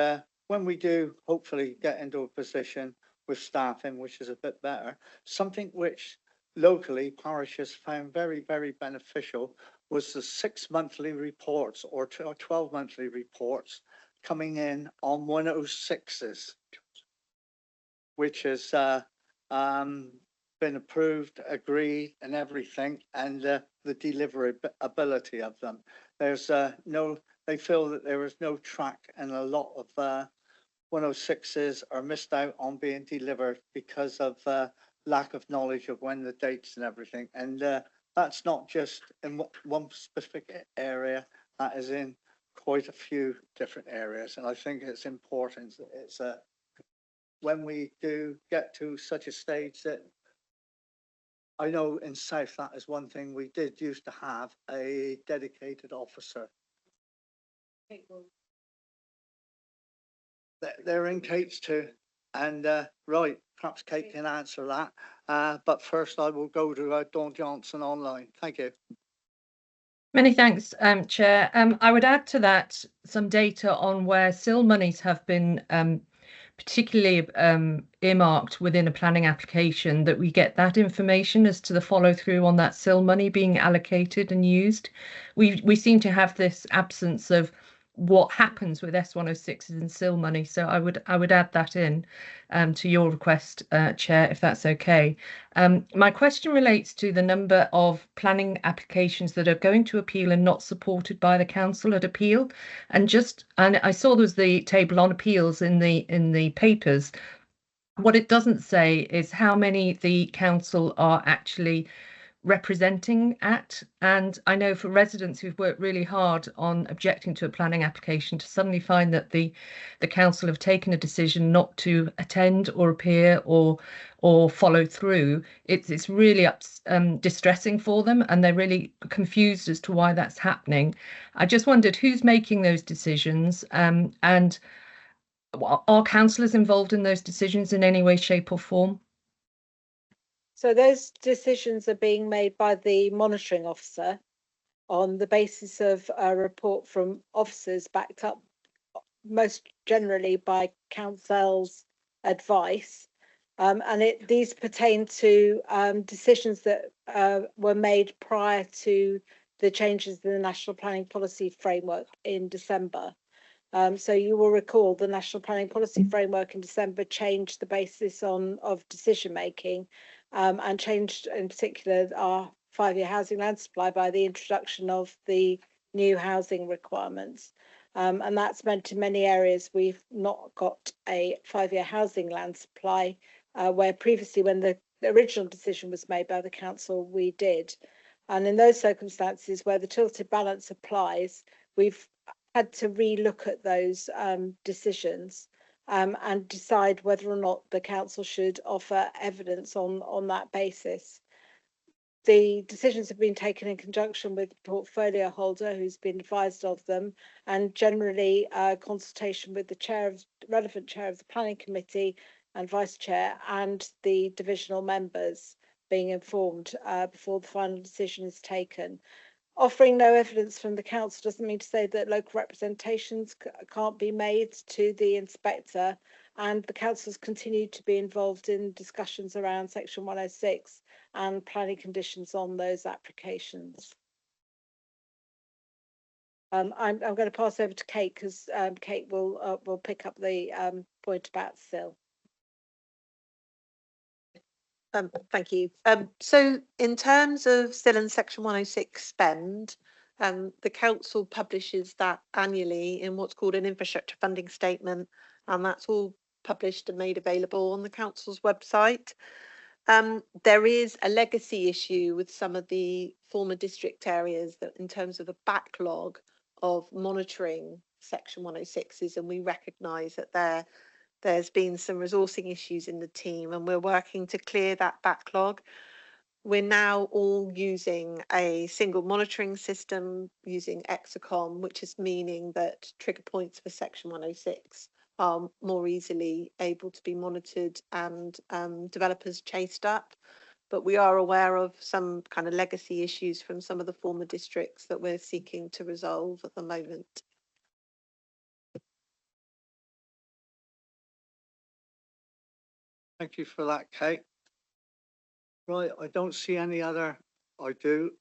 when we do hopefully get into a position with staffing, which is a bit better, something which locally parishes found very, very beneficial was the 6 monthly reports or 12 monthly reports coming in on 106s, which has been approved, agreed and everything, and the deliverability of them. There's they feel that there is no track, and a lot of 106s are missed out on being delivered because of lack of knowledge of when the dates and everything. And that's not just in one specific area, that is in quite a few different areas. And I think it's important that it's when we do get to such a stage that I know in South, that is one thing we did used to have a dedicated officer. They're in Kate's too, And right, perhaps Kate can answer that. But first I will go to Dawn Johnson online. Thank you. Many thanks, Chair. I would add to that some data on where SIL monies have been particularly earmarked within a planning application, that we get that information as to the follow through on that SIL money being allocated and used. We seem to have this absence of what happens with S106s and SIL money, so I would add that in to your request, Chair, if that's okay. My question relates to the number of planning applications that are going to appeal and not supported by the council at appeal. And I saw there was the table on appeals in the papers. What it doesn't say is how many the council are actually representing at. And I know for residents who've worked really hard on objecting to a planning application, to suddenly find that the council have taken a decision not to attend or appear or follow through, it's really distressing for them, and they're really confused as to why that's happening. I just wondered who's making those decisions, and are councillors involved in those decisions in any way, shape or form? So those decisions are being made by the monitoring officer on the basis of a report from officers backed up most generally by council's advice. These pertain to decisions that were made prior to the changes in the National Planning Policy Framework in December. So you will recall the National Planning Policy Framework in December changed the basis of decision making, and changed in particular our 5-year housing land supply by the introduction of the new housing requirements. And that's meant in many areas we've not got a 5-year housing land supply, where previously when the original decision was made by the council, we did. And in those circumstances where the tilted balance applies, we've had to re-look at those decisions and decide whether or not the council should offer evidence on that basis. The decisions have been taken in conjunction with the portfolio holder who's been advised of them, and generally consultation with the relevant chair of the planning committee and vice chair and the divisional members being informed before the final decision is taken. Offering no evidence from the council doesn't mean to say that local representations can't be made to the inspector, and the council's continued to be involved in discussions around Section 106 and planning conditions on those applications. I'm going to pass over to Kate, because Kate will pick up the point about SIL. Thank you. So in terms of SIL and Section 106 spend, the council publishes that annually in what's called an infrastructure funding statement, and that's all published and made available on the council's website. There is a legacy issue with some of the former district areas that in terms of the backlog of monitoring Section 106s, and we recognise that there's been some resourcing issues in the team, and we're working to clear that backlog. We're now all using a single monitoring system using Exacom, which is meaning that trigger points for Section 106 are more easily able to be monitored and developers chased up. But we are aware of some kind of legacy issues from some of the former districts that we're seeking to resolve at the moment. Thank you for that, Kate. Right, I don't see any other. I do.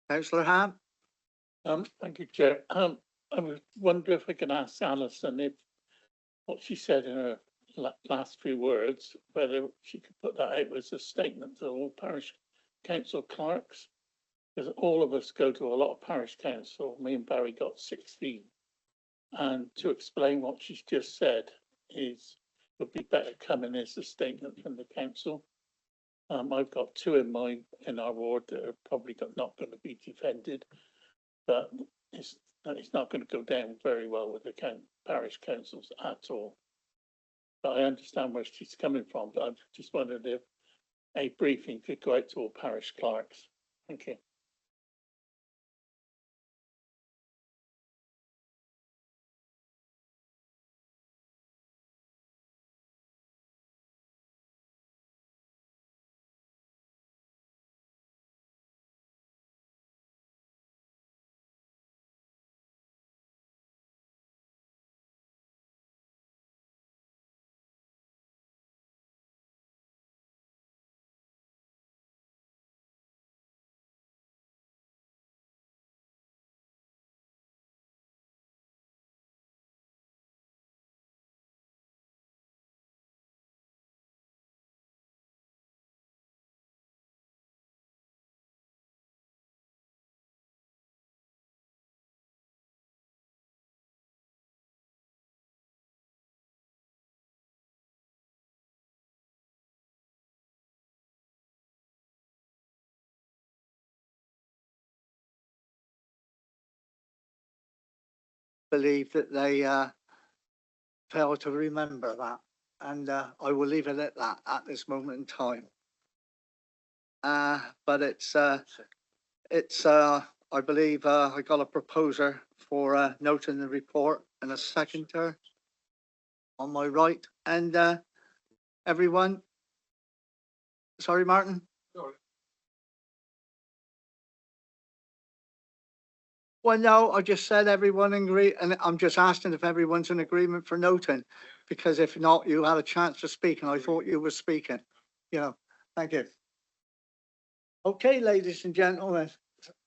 Councillor Ham. Thank you, Chair. I wonder if I can ask Alison if what she said in her last few words, whether she could put that out as a statement to all parish council clerks, because all of us go to a lot of parish council. Me and Barry got 16, and to explain what she's just said would be better coming as a statement from the council. I've got 2 in our ward that are probably not going to be defended, but it's not going to go down very well with the parish councils at all. But I understand where she's coming from, but I just wondered if a briefing could go out to all parish clerks. Thank you. believe that they fail to remember that. And I will leave it at that at this moment in time. But it's I believe I got a proposer for noting the report and a seconder on my right. And everyone, sorry, Martin. Sorry. Well, no, I just said everyone agree, and I'm just asking if everyone's in agreement for noting, because if not, you had a chance to speak, and I thought you were speaking. You know, thank you. Okay, ladies and gentlemen,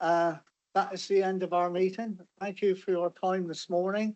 that is the end of our meeting. Thank you for your time this morning.